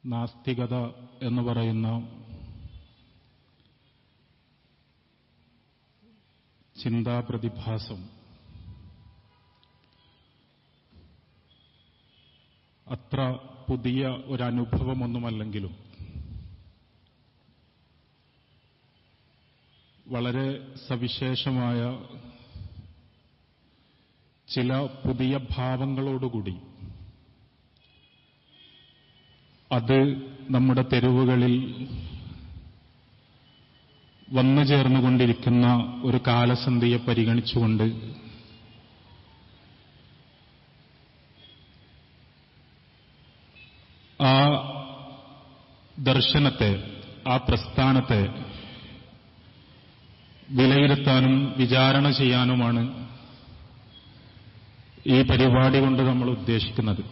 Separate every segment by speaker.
Speaker 1: നാസ്തികത എന്ന് പറയുന്ന ചിന്താപ്രതിഭാസം അത്ര പുതിയ ഒരനുഭവമൊന്നുമല്ലെങ്കിലും വളരെ സവിശേഷമായ ചില പുതിയ ഭാവങ്ങളോടുകൂടി അത് നമ്മുടെ തെരുവുകളിൽ വന്നു ചേർന്നുകൊണ്ടിരിക്കുന്ന ഒരു കാലസന്ധിയെ പരിഗണിച്ചുകൊണ്ട് ആ ദർശനത്തെ, ആ പ്രസ്ഥാനത്തെ വിലയിരുത്താനും വിചാരണ ചെയ്യാനുമാണ് ഈ പരിപാടി കൊണ്ട് നമ്മൾ ഉദ്ദേശിക്കുന്നത്.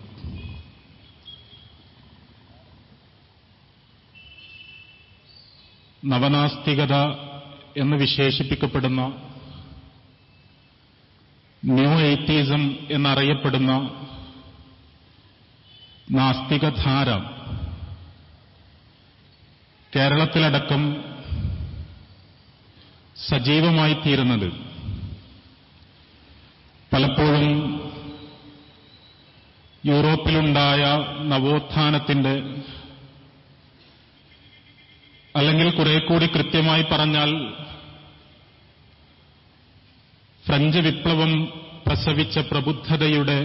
Speaker 1: നവനാസ്തികത എന്ന് വിശേഷിപ്പിക്കപ്പെടുന്ന ന്യൂ എയ്റ്റീസം എന്നറിയപ്പെടുന്ന നാസ്തികധാര കേരളത്തിലടക്കം സജീവമായിത്തീരുന്നത് പലപ്പോഴും യൂറോപ്പിലുണ്ടായ നവോത്ഥാനത്തിന്റെ, അല്ലെങ്കിൽ കുറേക്കൂടി കൃത്യമായി പറഞ്ഞാൽ ഫ്രഞ്ച് വിപ്ലവം പ്രസവിച്ച പ്രബുദ്ധതയുടെ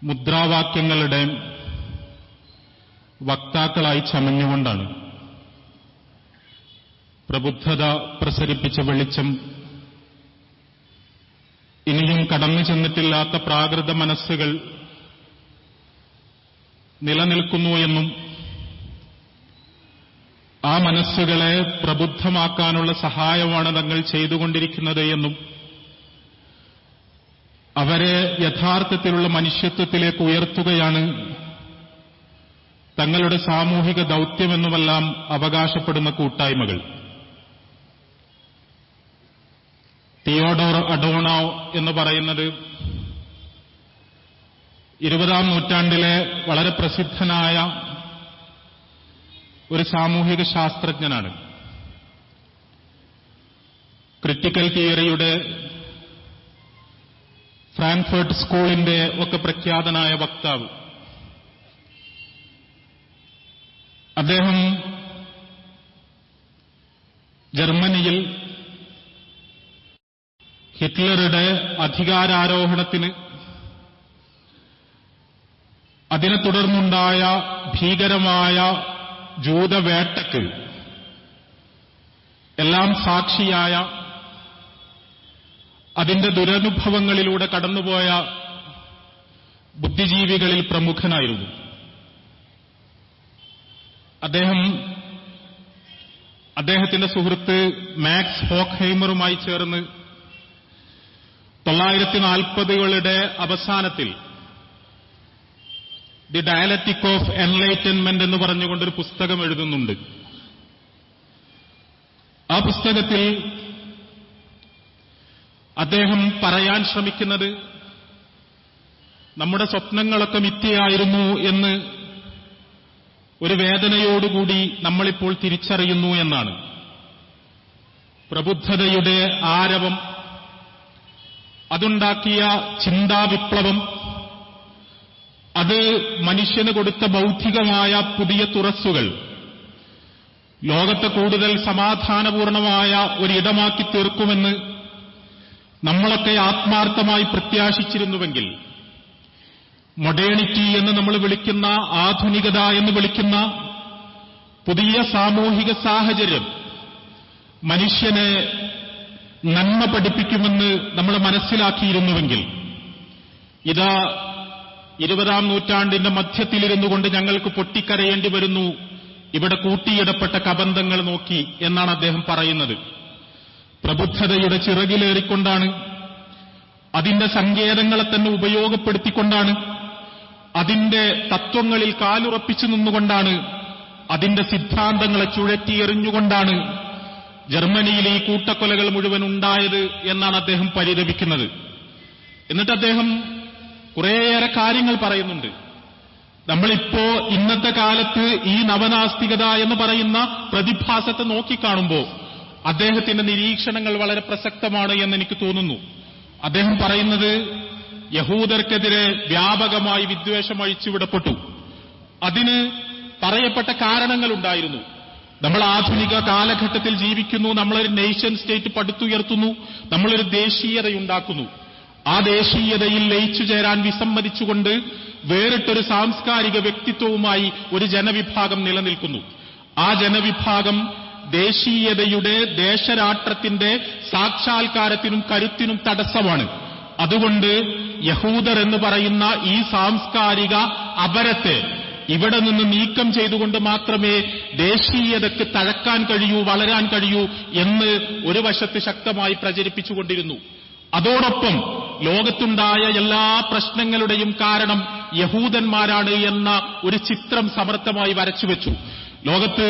Speaker 1: മുദ്രാവാക്യങ്ങളുടെ വക്താക്കളായി ചമഞ്ഞുകൊണ്ടാണ്. പ്രബുദ്ധത പ്രസരിപ്പിച്ച വെളിച്ചം ഇനിയും കടന്നു ചെന്നിട്ടില്ലാത്ത പ്രാകൃത മനസ്സുകൾ നിലനിൽക്കുന്നു എന്നും ആ മനസ്സുകളെ പ്രബുദ്ധമാക്കാനുള്ള സഹായമാണ് തങ്ങൾ ചെയ്തുകൊണ്ടിരിക്കുന്നത് എന്നും അവരെ യഥാർത്ഥത്തിലുള്ള മനുഷ്യത്വത്തിലേക്ക് ഉയർത്തുകയാണ് തങ്ങളുടെ സാമൂഹിക ദൗത്യമെന്നുമെല്ലാം അവകാശപ്പെടുന്ന കൂട്ടായ്മകൾ. തിയോഡോർ അഡോണോ എന്ന് പറയുന്നത് 20-ാം നൂറ്റാണ്ടിലെ വളരെ പ്രസിദ്ധനായ ഒരു സാമൂഹിക ശാസ്ത്രജ്ഞനാണ്. ക്രിട്ടിക്കൽ തിയറിയുടെ, ഫ്രാങ്ക്ഫർട്ട് സ്കൂളിന്റെ ഒക്കെ പ്രഖ്യാതനായ വക്താവ്. അദ്ദേഹം ജർമ്മനിയിൽ ഹിറ്റ്ലറുടെ അധികാരാരോഹണത്തിന്, അതിനെ തുടർന്നുണ്ടായ ഭീകരമായ ജൂതവേട്ടയ്ക്ക് എല്ലാം സാക്ഷിയായ, അതിന്റെ ദുരനുഭവങ്ങളിലൂടെ കടന്നുപോയ ബുദ്ധിജീവികളിൽ പ്രമുഖനായിരുന്നു. അദ്ദേഹത്തിന്റെ സുഹൃത്ത് മാക്സ് ഹോക്ക്ഹൈമറുമായി ചേർന്ന് 1940കളുടെ അവസാനത്തിൽ ദി ഡയലക്റ്റിക് ഓഫ് എൻലൈറ്റൻമെന്റ് എന്ന് പറഞ്ഞുകൊണ്ടൊരു പുസ്തകം എഴുതുന്നുണ്ട്. ആ പുസ്തകത്തിൽ അദ്ദേഹം പറയാൻ ശ്രമിക്കുന്നത് നമ്മുടെ സ്വപ്നങ്ങളൊക്കെ മിഥ്യയായിരുന്നു എന്ന് ഒരു വേദനയോടുകൂടി നമ്മളിപ്പോൾ തിരിച്ചറിയുന്നു എന്നാണ്. പ്രബുദ്ധതയുടെ ആരവം, അതുണ്ടാക്കിയ ചിന്താവിപ്ലവം, അത് മനുഷ്യന് കൊടുത്ത ബൗദ്ധികമായ പുതിയ തുറസ്സുകൾ ലോകത്തെ കൂടുതൽ സമാധാനപൂർണമായ ഒരിടമാക്കി തീർക്കുമെന്ന് നമ്മളൊക്കെ ആത്മാർത്ഥമായി പ്രത്യാശിച്ചിരുന്നുവെങ്കിൽ, മൊഡേണിറ്റി എന്ന് നമ്മൾ വിളിക്കുന്ന, ആധുനികത എന്ന് വിളിക്കുന്ന പുതിയ സാമൂഹിക സാഹചര്യം മനുഷ്യനെ നന്മ പഠിപ്പിക്കുമെന്ന് നമ്മൾ മനസ്സിലാക്കിയിരുന്നുവെങ്കിൽ, ഇതാ 20-ാം നൂറ്റാണ്ടിന്റെ മധ്യത്തിലിരുന്നു കൊണ്ട് ഞങ്ങൾക്ക് പൊട്ടിക്കരയേണ്ടി വരുന്നു ഇവിടെ കൂട്ടിയിടപ്പെട്ട കബന്ധങ്ങൾ നോക്കി എന്നാണ് അദ്ദേഹം പറയുന്നത്. പ്രബുദ്ധതയുടെ ചിറകിലേറിക്കൊണ്ടാണ്, അതിന്റെ സങ്കേതങ്ങളെ തന്നെ ഉപയോഗപ്പെടുത്തിക്കൊണ്ടാണ്, അതിന്റെ തത്വങ്ങളിൽ കാലുറപ്പിച്ചു നിന്നുകൊണ്ടാണ്, അതിന്റെ സിദ്ധാന്തങ്ങളെ ചുഴറ്റിയെറിഞ്ഞുകൊണ്ടാണ് ജർമ്മനിയിൽ ഈ കൂട്ടക്കൊലകൾ മുഴുവൻ ഉണ്ടായത് എന്നാണ് അദ്ദേഹം പരിതപിക്കുന്നത്. എന്നിട്ട് അദ്ദേഹം കുറേയേറെ കാര്യങ്ങൾ പറയുന്നുണ്ട്. നമ്മളിപ്പോ ഇന്നത്തെ കാലത്ത് ഈ നവനാസ്തികത എന്ന് പറയുന്ന പ്രതിഭാസത്തെ നോക്കിക്കാണുമ്പോൾ അദ്ദേഹത്തിന്റെ നിരീക്ഷണങ്ങൾ വളരെ പ്രസക്തമാണ് എന്ന് എനിക്ക് തോന്നുന്നു. അദ്ദേഹം പറയുന്നത് യഹൂദർക്കെതിരെ വ്യാപകമായി വിദ്വേഷം അഴിച്ചുവിടപ്പെട്ടു. അതിന് പറയപ്പെട്ട കാരണങ്ങളുണ്ടായിരുന്നു. നമ്മൾ ആധുനിക കാലഘട്ടത്തിൽ ജീവിക്കുന്നു, നമ്മളൊരു നേഷൻ സ്റ്റേറ്റ് പടുത്തുയർത്തുന്നു, നമ്മളൊരു ദേശീയതയുണ്ടാക്കുന്നു. ആ ദേശീയതയിൽ ലയിച്ചു ചേരാൻ വിസമ്മതിച്ചുകൊണ്ട് വേറിട്ടൊരു സാംസ്കാരിക വ്യക്തിത്വവുമായി ഒരു ജനവിഭാഗം നിലനിൽക്കുന്നു. ആ ജനവിഭാഗം ദേശീയതയുടെ, ദേശരാഷ്ട്രത്തിന്റെ സാക്ഷാത്കാരത്തിനും കരുത്തിനും തടസ്സമാണ്. അതുകൊണ്ട് യഹൂദർ എന്ന് പറയുന്ന ഈ സാംസ്കാരിക അപരത്തെ ഇവിടെ നിന്ന് നീക്കം ചെയ്തുകൊണ്ട് മാത്രമേ ദേശീയതയ്ക്ക് തഴക്കാൻ കഴിയൂ, വളരാൻ കഴിയൂ എന്ന് ഒരു വശത്ത് ശക്തമായി പ്രചരിപ്പിച്ചുകൊണ്ടിരുന്നു. അതോടൊപ്പം ലോകത്തുണ്ടായ എല്ലാ പ്രശ്നങ്ങളുടെയും കാരണം യഹൂദന്മാരാണ് എന്ന ഒരു ചിത്രം സമർത്ഥമായി വരച്ചുവെച്ചു. ലോകത്ത്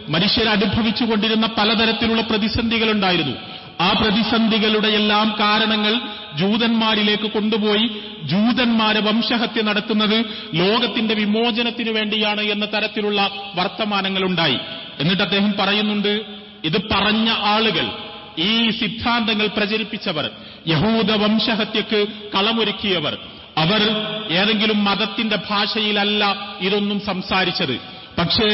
Speaker 1: മനുഷ്യർ അനുഭവിച്ചുകൊണ്ടിരുന്ന പലതരത്തിലുള്ള പ്രതിസന്ധികളുണ്ടായിരുന്നു. ആ പ്രതിസന്ധികളുടെ എല്ലാം കാരണങ്ങൾ ജൂതന്മാരിലേക്ക് കൊണ്ടുപോയി ജൂതന്മാരെ വംശഹത്യ നടത്തുന്നത് ലോകത്തിന്റെ വിമോചനത്തിനു വേണ്ടിയാണ് എന്ന തരത്തിലുള്ള വർത്തമാനങ്ങളുണ്ടായി. എന്നിട്ട് അദ്ദേഹം പറയുന്നുണ്ട്, ഇത് പറഞ്ഞ ആളുകൾ, ഈ സിദ്ധാന്തങ്ങൾ പ്രചരിപ്പിച്ചവർ, യഹൂദ വംശഹത്യക്ക് കളമൊരുക്കിയവർ, അവർ ഏതെങ്കിലും മതത്തിന്റെ ഭാഷയിലല്ല ഇതൊന്നും സംസാരിച്ചത്. പക്ഷേ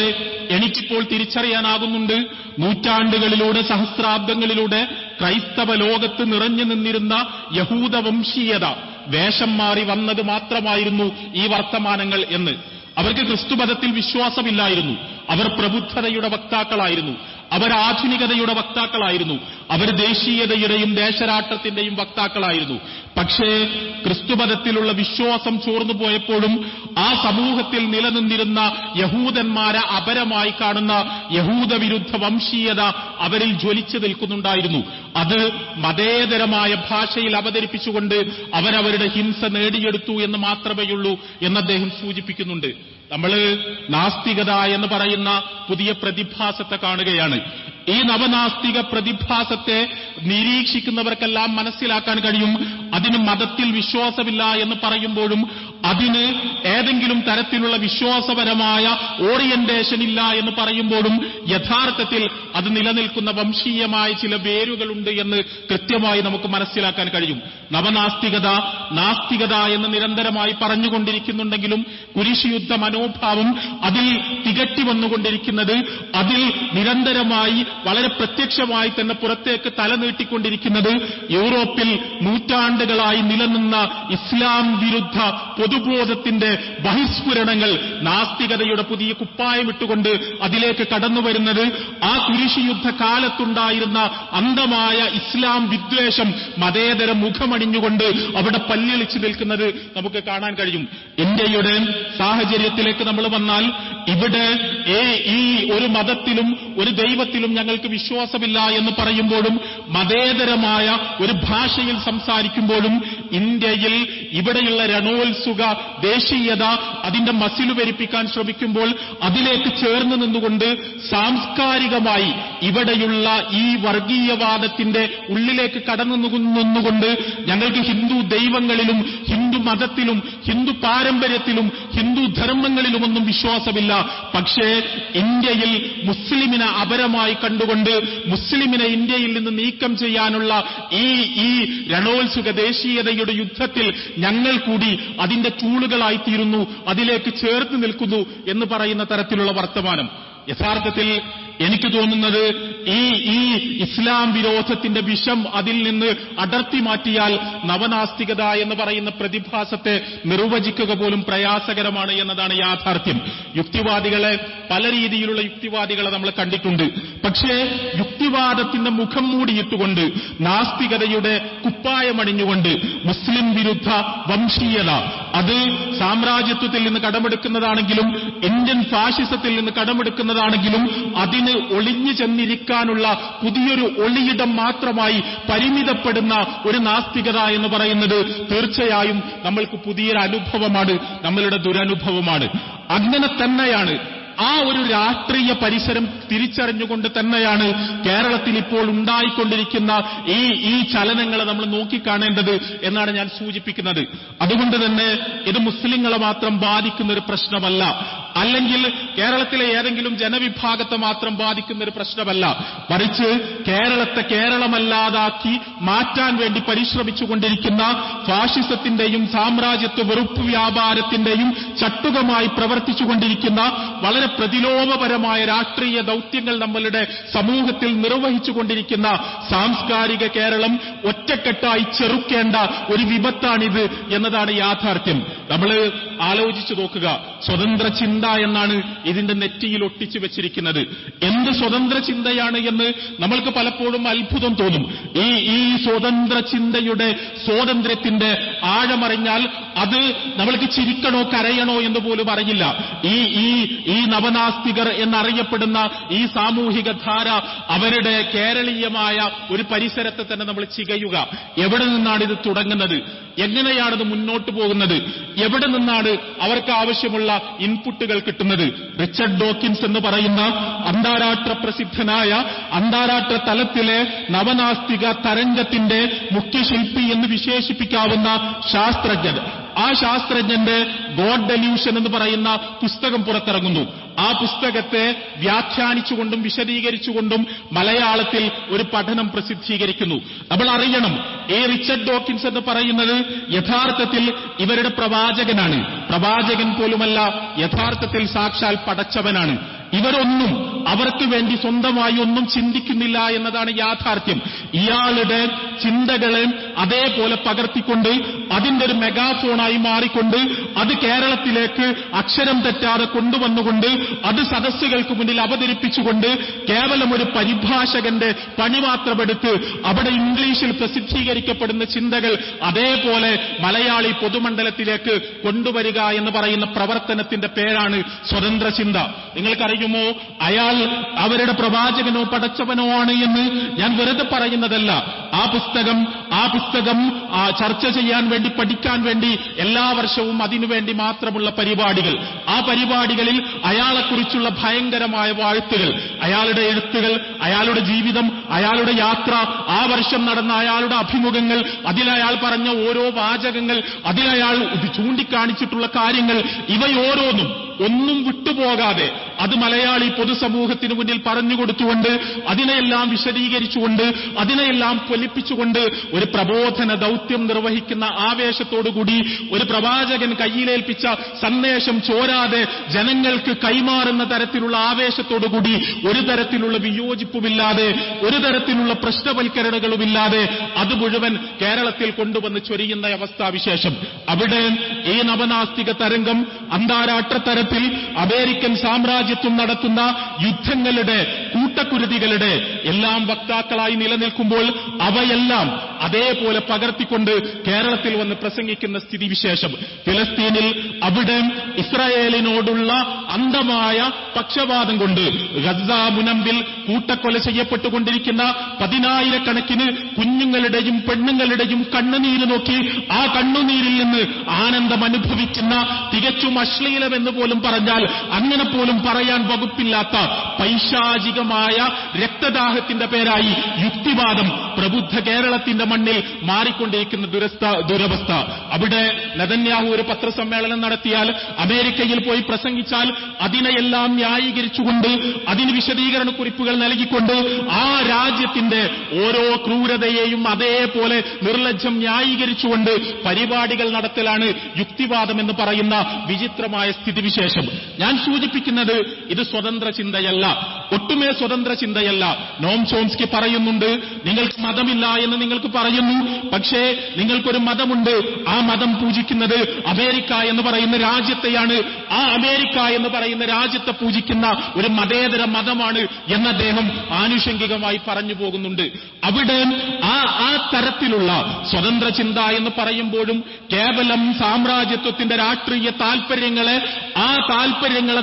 Speaker 1: എനിക്കിപ്പോൾ തിരിച്ചറിയാനാകുന്നുണ്ട്, നൂറ്റാണ്ടുകളിലൂടെ, സഹസ്രാബ്ദങ്ങളിലൂടെ ക്രൈസ്തവ ലോകത്ത് നിറഞ്ഞു നിന്നിരുന്ന യഹൂദ വംശീയത വേഷം മാറി വന്നത് മാത്രമായിരുന്നു ഈ വർത്തമാനങ്ങൾ എന്ന്. അവർക്ക് ക്രിസ്തുമതത്തിൽ വിശ്വാസമില്ലായിരുന്നു. അവർ പ്രബുദ്ധതയുടെ വക്താക്കളായിരുന്നു. അവർ ആധുനികതയുടെ വക്താക്കളായിരുന്നു. അവർ ദേശീയതയുടെയും ദേശരാഷ്ട്രത്തിന്റെയും വക്താക്കളായിരുന്നു. പക്ഷേ ക്രിസ്തുമതത്തിലുള്ള വിശ്വാസം ചോർന്നു പോയപ്പോഴും ആ സമൂഹത്തിൽ നിലനിന്നിരുന്ന യഹൂദന്മാരെ അപരമായി കാണുന്ന യഹൂദവിരുദ്ധ വംശീയത അവരിൽ ജ്വലിച്ചു നിൽക്കുന്നുണ്ടായിരുന്നു. അത് മതേതരമായ ഭാഷയിൽ അവതരിപ്പിച്ചുകൊണ്ട് അവരവരുടെ ഹിംസ നേടിയെടുത്തു എന്ന് മാത്രമേയുള്ളൂ എന്ന് അദ്ദേഹം സൂചിപ്പിക്കുന്നുണ്ട്. നമ്മൾ നാസ്തികത എന്ന് പറയുന്ന പുതിയ പ്രതിഭാസത്തെ കാണുകയാണ്. ഈ നവനാസ്തിക പ്രതിഭാസത്തെ നിരീക്ഷിക്കുന്നവർക്കെല്ലാം മനസ്സിലാക്കാൻ കഴിയും, അതിന് മതത്തിൽ വിശ്വാസമില്ല എന്ന് പറയുമ്പോഴും അതിന് ഏതെങ്കിലും തരത്തിലുള്ള വിശ്വാസപരമായ ഓറിയന്റേഷൻ ഇല്ല എന്ന് പറയുമ്പോഴും യഥാർത്ഥത്തിൽ അത് നിലനിൽക്കുന്ന വംശീയമായ ചില വേരുകളുണ്ട് എന്ന് കൃത്യമായി നമുക്ക് മനസ്സിലാക്കാൻ കഴിയും. നവനാസ്തികത, നാസ്തികത എന്ന് നിരന്തരമായി പറഞ്ഞുകൊണ്ടിരിക്കുന്നുണ്ടെങ്കിലും കുരിശുയുദ്ധ മനോഭാവം അതിൽ തികട്ടി വന്നുകൊണ്ടിരിക്കുന്നത്, അതിൽ നിരന്തരമായി വളരെ പ്രത്യക്ഷമായി തന്നെ പുറത്തേക്ക് തലനീട്ടിക്കൊണ്ടിരിക്കുന്നത് യൂറോപ്പിൽ നൂറ്റാണ്ടുകളായി നിലനിന്ന ഇസ്ലാം വിരുദ്ധ പൊതുബോധത്തിന്റെ ബഹിസ്ഫുരണങ്ങൾ നാസ്തികതയുടെ പുതിയ കുപ്പായമിട്ടുകൊണ്ട് അതിലേക്ക് കടന്നുവരുന്നത്, ആ കുരിശുയുദ്ധ കാലത്തുണ്ടായിരുന്ന അന്ധമായ ഇസ്ലാം വിദ്വേഷം മതേതര മുഖമണിഞ്ഞുകൊണ്ട് അവിടെ പല്ലിളിച്ചു നിൽക്കുന്നത് നമുക്ക് കാണാൻ കഴിയും. ഇന്ത്യയുടെ സാഹചര്യത്തിലേക്ക് നമ്മൾ വന്നാൽ ഇവിടെ ഈ ഒരു മതത്തിലും ഒരു ദൈവത്തിലും ഞങ്ങൾക്ക് വിശ്വാസമില്ല എന്ന് പറയുമ്പോഴും മതേതരമായ ഒരു ഭാഷയിൽ സംസാരിക്കുമ്പോഴും ഇന്ത്യയിൽ ഇവിടെയുള്ള രണോത്സുക ദേശീയത അതിന്റെ മസിലു വരിപ്പിക്കാൻ ശ്രമിക്കുമ്പോൾ അതിലേക്ക് ചേർന്ന് നിന്നുകൊണ്ട് സാംസ്കാരികമായി ഇവിടെയുള്ള ഈ വർഗീയവാദത്തിന്റെ ഉള്ളിലേക്ക് കടന്നു നിന്നുകൊണ്ട് ഞങ്ങൾക്ക് ഹിന്ദു ദൈവങ്ങളിലും ഹിന്ദു മതത്തിലും ഹിന്ദു പാരമ്പര്യത്തിലും ഹിന്ദു ധർമ്മങ്ങളിലുമൊന്നും വിശ്വാസമില്ല, പക്ഷേ ഇന്ത്യയിൽ മുസ്ലിമിനെ അപരമായി കണ്ടുകൊണ്ട് മുസ്ലിമിനെ ഇന്ത്യയിൽ നിന്ന് നീക്കം ചെയ്യാനുള്ള ഈ രണോത്സുക ദേശീയതയുടെ യുദ്ധത്തിൽ ഞങ്ങൾ കൂടി അതിന്റെ ചൂളുകളായിത്തീരുന്നു, അതിലേക്ക് ചേർത്ത് നിൽക്കുന്നു എന്ന് പറയുന്ന തരത്തിലുള്ള വർത്തമാനം. യഥാർത്ഥത്തിൽ എനിക്ക് തോന്നുന്നത് ഈ ഇസ്ലാം വിരോധത്തിന്റെ വിഷം അതിൽ നിന്ന് അടർത്തി മാറ്റിയാൽ നവനാസ്തികത എന്ന് പറയുന്ന പ്രതിഭാസത്തെ നിർവചിക്കുക പോലും പ്രയാസകരമാണ് എന്നതാണ് യാഥാർത്ഥ്യം. യുക്തിവാദികളെ, പല രീതിയിലുള്ള യുക്തിവാദികളെ നമ്മൾ കണ്ടിട്ടുണ്ട്. പക്ഷേ യുക്തിവാദത്തിന്റെ മുഖം മൂടിയിട്ടുകൊണ്ട്, നാസ്തികതയുടെ കുപ്പായമണിഞ്ഞുകൊണ്ട് മുസ്ലിം വിരുദ്ധ വംശീയത അത് സാമ്രാജ്യത്വത്തിൽ നിന്ന് കടമെടുക്കുന്നതാണെങ്കിലും ഇന്ത്യൻ ഫാഷിസത്തിൽ നിന്ന് കടമെടുക്കുന്നതാണെങ്കിലും അതിന് ഒളിഞ്ഞു ചെന്നിരിക്കാനുള്ള പുതിയൊരു ഒളിയിടം മാത്രമായി പരിമിതപ്പെടുന്ന ഒരു നാസ്തികത എന്ന് പറയുന്നത് തീർച്ചയായും നമ്മൾക്ക് പുതിയൊരു അനുഭവമാണ്, നമ്മളുടെ ദുരനുഭവമാണ്. അങ്ങനെ തന്നെയാണ് ആ ഒരു രാഷ്ട്രീയ പരിസരം തിരിച്ചറിഞ്ഞുകൊണ്ട് തന്നെയാണ് കേരളത്തിൽ ഇപ്പോൾ ഉണ്ടായിക്കൊണ്ടിരിക്കുന്ന ഈ ചലനങ്ങളെ നമ്മൾ നോക്കിക്കാണേണ്ടത് എന്നാണ് ഞാൻ സൂചിപ്പിക്കുന്നത്. അതുകൊണ്ട് തന്നെ ഇത് മുസ്ലിങ്ങളെ മാത്രം ബാധിക്കുന്ന ഒരു പ്രശ്നമല്ല, അല്ലെങ്കിൽ കേരളത്തിലെ ഏതെങ്കിലും ജനവിഭാഗത്തെ മാത്രം ബാധിക്കുന്ന ഒരു പ്രശ്നമല്ല, മറിച്ച് കേരളത്തെ കേരളമല്ലാതാക്കി മാറ്റാൻ വേണ്ടി പരിശ്രമിച്ചുകൊണ്ടിരിക്കുന്ന ഫാഷിസത്തിന്റെയും സാമ്രാജ്യത്വ വെറുപ്പ് വ്യാപാരത്തിന്റെയും ചട്ടുകമായി പ്രവർത്തിച്ചുകൊണ്ടിരിക്കുന്ന വളരെ പ്രതിലോമപരമായ രാഷ്ട്രീയ ദൌത്യങ്ങൾ നമ്മളുടെ സമൂഹത്തിൽ നിർവഹിച്ചുകൊണ്ടിരിക്കുന്ന സാംസ്കാരിക കേരളം ഒറ്റക്കെട്ടായി ചെറുക്കേണ്ട ഒരു വിപത്താണിത് എന്നതാണ് യാഥാർത്ഥ്യം. നമ്മൾ ആലോചിച്ചു നോക്കുക. സ്വതന്ത്ര ചിന്ത എന്നാണ് ഇതിന്റെ നെറ്റിയിൽ ഒട്ടിച്ചു വെച്ചിരിക്കുന്നത്. എന്ത് സ്വതന്ത്ര ചിന്തയാണ് എന്ന് നമ്മൾക്ക് പലപ്പോഴും അത്ഭുതം തോന്നും. ഈ സ്വതന്ത്ര ചിന്തയുടെ സ്വാതന്ത്ര്യത്തിന്റെ ആഴമറിഞ്ഞാൽ അത് നമ്മൾക്ക് ചിരിക്കണോ കരയണോ എന്ന് പോലും അറിയില്ല. ഈ നവനാസ്തികർ എന്നറിയപ്പെടുന്ന ഈ സാമൂഹിക ധാര അവരുടെ കേരളീയമായ ഒരു പരിസരത്തെ തന്നെ നമ്മൾ ചികയുക. എവിടെ നിന്നാണ് ഇത് തുടങ്ങുന്നത്? എങ്ങനെയാണിത് മുന്നോട്ട് പോകുന്നത്? എവിടെ നിന്നാണ് അവർക്ക് ആവശ്യമുള്ള ഇൻപുട്ടുകൾ കിട്ടുന്നത്? റിച്ചർഡ് ഡോക്കിൻസ് എന്ന് പറയുന്ന അന്താരാഷ്ട്ര പ്രസിദ്ധനായ അന്താരാഷ്ട്ര തലത്തിലെ നവനാസ്തിക തരംഗത്തിന്റെ മുഖ്യശില്പി എന്ന് വിശേഷിപ്പിക്കാവുന്ന ശാസ്ത്രജ്ഞൻ, ആ ശാസ്ത്രജ്ഞന്റെ ഗോഡ് ഡെല്യൂഷൻ എന്ന് പറയുന്ന പുസ്തകം പുറത്തിറങ്ങുന്നു. ആ പുസ്തകത്തെ വ്യാഖ്യാനിച്ചുകൊണ്ടും വിശദീകരിച്ചുകൊണ്ടും മലയാളത്തിൽ ഒരു പഠനം പ്രസിദ്ധീകരിക്കുന്നു. നമ്മൾ അറിയണം, റിച്ചർഡ് ഡോക്കിൻസ് എന്ന് പറയുന്നത് യഥാർത്ഥത്തിൽ ഇവരുടെ പ്രവാചകനാണ്. പ്രവാചകൻ പോലുമല്ല, യഥാർത്ഥത്തിൽ സാക്ഷാൽ പടച്ചവനാണ്. ഇവരൊന്നും അവർക്ക് വേണ്ടി സ്വന്തമായി ഒന്നും ചിന്തിക്കുന്നില്ല എന്നതാണ് യാഥാർത്ഥ്യം. ഇയാളുടെ ചിന്തകളെ അതേപോലെ പകർത്തിക്കൊണ്ട് അതിന്റെ ഒരു മെഗാഫോണായി മാറിക്കൊണ്ട് അത് കേരളത്തിലേക്ക് അക്ഷരം തെറ്റാതെ കൊണ്ടുവന്നുകൊണ്ട് അത് സദസ്സുകൾക്ക് മുന്നിൽ അവതരിപ്പിച്ചുകൊണ്ട് കേവലം ഒരു പരിഭാഷകന്റെ പണി മാത്രമെടുത്ത് അവിടെ ഇംഗ്ലീഷിൽ പ്രസിദ്ധീകരിക്കപ്പെടുന്ന ചിന്തകൾ അതേപോലെ മലയാളി പൊതുമണ്ഡലത്തിലേക്ക് കൊണ്ടുവരിക എന്ന് പറയുന്ന പ്രവർത്തനത്തിന്റെ പേരാണ് സ്വതന്ത്ര ചിന്ത. നിങ്ങൾക്കറിയുമോ, അയാൾ അവരുടെ പ്രവാചകനോ പടച്ചവനോ ആണ് എന്ന് ഞാൻ വെറുതെ പറയുന്നതല്ല. ആ പുസ്തകം ചർച്ച ചെയ്യാൻ വേണ്ടി, പഠിക്കാൻ വേണ്ടി എല്ലാ വർഷവും അതിനുവേണ്ടി മാത്രമുള്ള പരിപാടികൾ, ആ പരിപാടികളിൽ അയാളെക്കുറിച്ചുള്ള ഭയങ്കരമായ വാഴ്ത്തുകൾ, അയാളുടെ എഴുത്തുകൾ, അയാളുടെ ജീവിതം, അയാളുടെ യാത്ര, ആ വർഷം നടന്ന അയാളുടെ അഭിമുഖങ്ങൾ, അതിലയാൾ പറഞ്ഞ ഓരോ വാചകങ്ങൾ, അതിലയാൾ ചൂണ്ടിക്കാണിച്ചിട്ടുള്ള കാര്യങ്ങൾ, ഇവയോരോന്നും ഒന്നും വിട്ടുപോകാതെ അത് മലയാളി പൊതുസമൂഹത്തിന് മുന്നിൽ പറഞ്ഞുകൊടുത്തുകൊണ്ട് അതിനെയെല്ലാം വിശദീകരിച്ചുകൊണ്ട് അതിനെയെല്ലാം പൊലിപ്പിച്ചുകൊണ്ട് ഒരു പ്രബോധന ദൌത്യം നിർവഹിക്കുന്ന ആവേശത്തോടുകൂടി ഒരു പ്രവാചകൻ കയ്യിലേൽപ്പിച്ച സന്ദേശം ചോരാതെ ജനങ്ങൾക്ക് കൈമാറുന്ന തരത്തിലുള്ള ആവേശത്തോടുകൂടി ഒരു തരത്തിലുള്ള വിയോജിപ്പുമില്ലാതെ ഒരു തരത്തിലുള്ള പ്രശ്നവൽക്കരണങ്ങളുമില്ലാതെ അത് മുഴുവൻ കേരളത്തിൽ കൊണ്ടുവന്ന് ചൊരിയുന്ന അവസ്ഥാവിശേഷം. അവിടെ ഈ നവനാസ്തിക തരംഗം അന്താരാഷ്ട്ര തരത്തിൽ അമേരിക്കൻ സാമ്രാജ്യത്വം നടത്തുന്ന യുദ്ധങ്ങളുടെ കൂട്ടക്കുരുതികളുടെ എല്ലാം വക്താക്കളായി നിലനിൽക്കുമ്പോൾ അവയെല്ലാം അതേപോലെ പകർത്തിക്കൊണ്ട് കേരളത്തിൽ വന്ന് പ്രസംഗിക്കുന്ന സ്ഥിതിവിശേഷം. ഫിലസ്തീനിൽ അവിടെ ഇസ്രായേലിനോടുള്ള അന്ധമായ പക്ഷപാതം കൊണ്ട് ഗസ മുനമ്പിൽ കൂട്ടക്കൊല ചെയ്യപ്പെട്ടുകൊണ്ടിരിക്കുന്ന 10,000-കണക്കിന് കുഞ്ഞുങ്ങളുടെയും പെണ്ണുങ്ങളുടെയും കണ്ണുനീര് നോക്കി ആ കണ്ണുനീരിൽ നിന്ന് ആനന്ദം അനുഭവിക്കുന്ന, തികച്ചും അശ്ലീലമെന്ന് പോലും പറഞ്ഞാൽ അങ്ങനെ പോലും പറയാൻ വകുപ്പില്ലാത്ത പൈശാചികമായ രക്തദാഹത്തിന്റെ പേരായി യുക്തിവാദം പ്രബുദ്ധ കേരളത്തിന്റെ മണ്ണിൽ മാറിക്കൊണ്ടിരിക്കുന്ന ദുരവസ്ഥ. അവിടെ നെതന്യാഹു ഒരു പത്രസമ്മേളനം നടത്തിയാൽ, അമേരിക്കയിൽ പോയി പ്രസംഗിച്ചാൽ അതിനെയെല്ലാം ന്യായീകരിച്ചുകൊണ്ട് അതിന് വിശദീകരണ കുറിപ്പുകൾ നൽകിക്കൊണ്ട് ആ രാജ്യത്തിന്റെ ഓരോ ക്രൂരതയെയും അതേപോലെ നിർലജ്ജം ന്യായീകരിച്ചുകൊണ്ട് പരിപാടികൾ നടത്തലാണ് യുക്തിവാദം എന്ന് പറയുന്ന വിചിത്രമായ സ്ഥിതിവിശേഷം. ഞാൻ സൂചിപ്പിക്കുന്നത് ഇത് സ്വതന്ത്ര ചിന്തയല്ല, ഒട്ടുമേ സ്വതന്ത്ര ചിന്തയല്ല. നോം ചോംസ്കി പറയുന്നുണ്ട്, നിങ്ങൾക്ക് മതമില്ല എന്ന് നിങ്ങൾക്ക് പറയുന്നു, പക്ഷേ നിങ്ങൾക്കൊരു മതമുണ്ട്. ആ മതം പൂജിക്കുന്നത് അമേരിക്ക എന്ന് പറയുന്ന രാജ്യത്തെയാണ്. ആ അമേരിക്ക എന്ന് പറയുന്ന രാജ്യത്തെ പൂജിക്കുന്ന ഒരു മതേതര മതമാണ് എന്ന് അദ്ദേഹം ആനുഷംഗികമായി പറഞ്ഞു പോകുന്നുണ്ട്. അവിടെ ആ തരത്തിലുള്ള സ്വതന്ത്ര ചിന്ത എന്ന് പറയുമ്പോഴും കേവലം സാമ്രാജ്യത്വത്തിന്റെ രാഷ്ട്രീയ താൽപര്യങ്ങളെ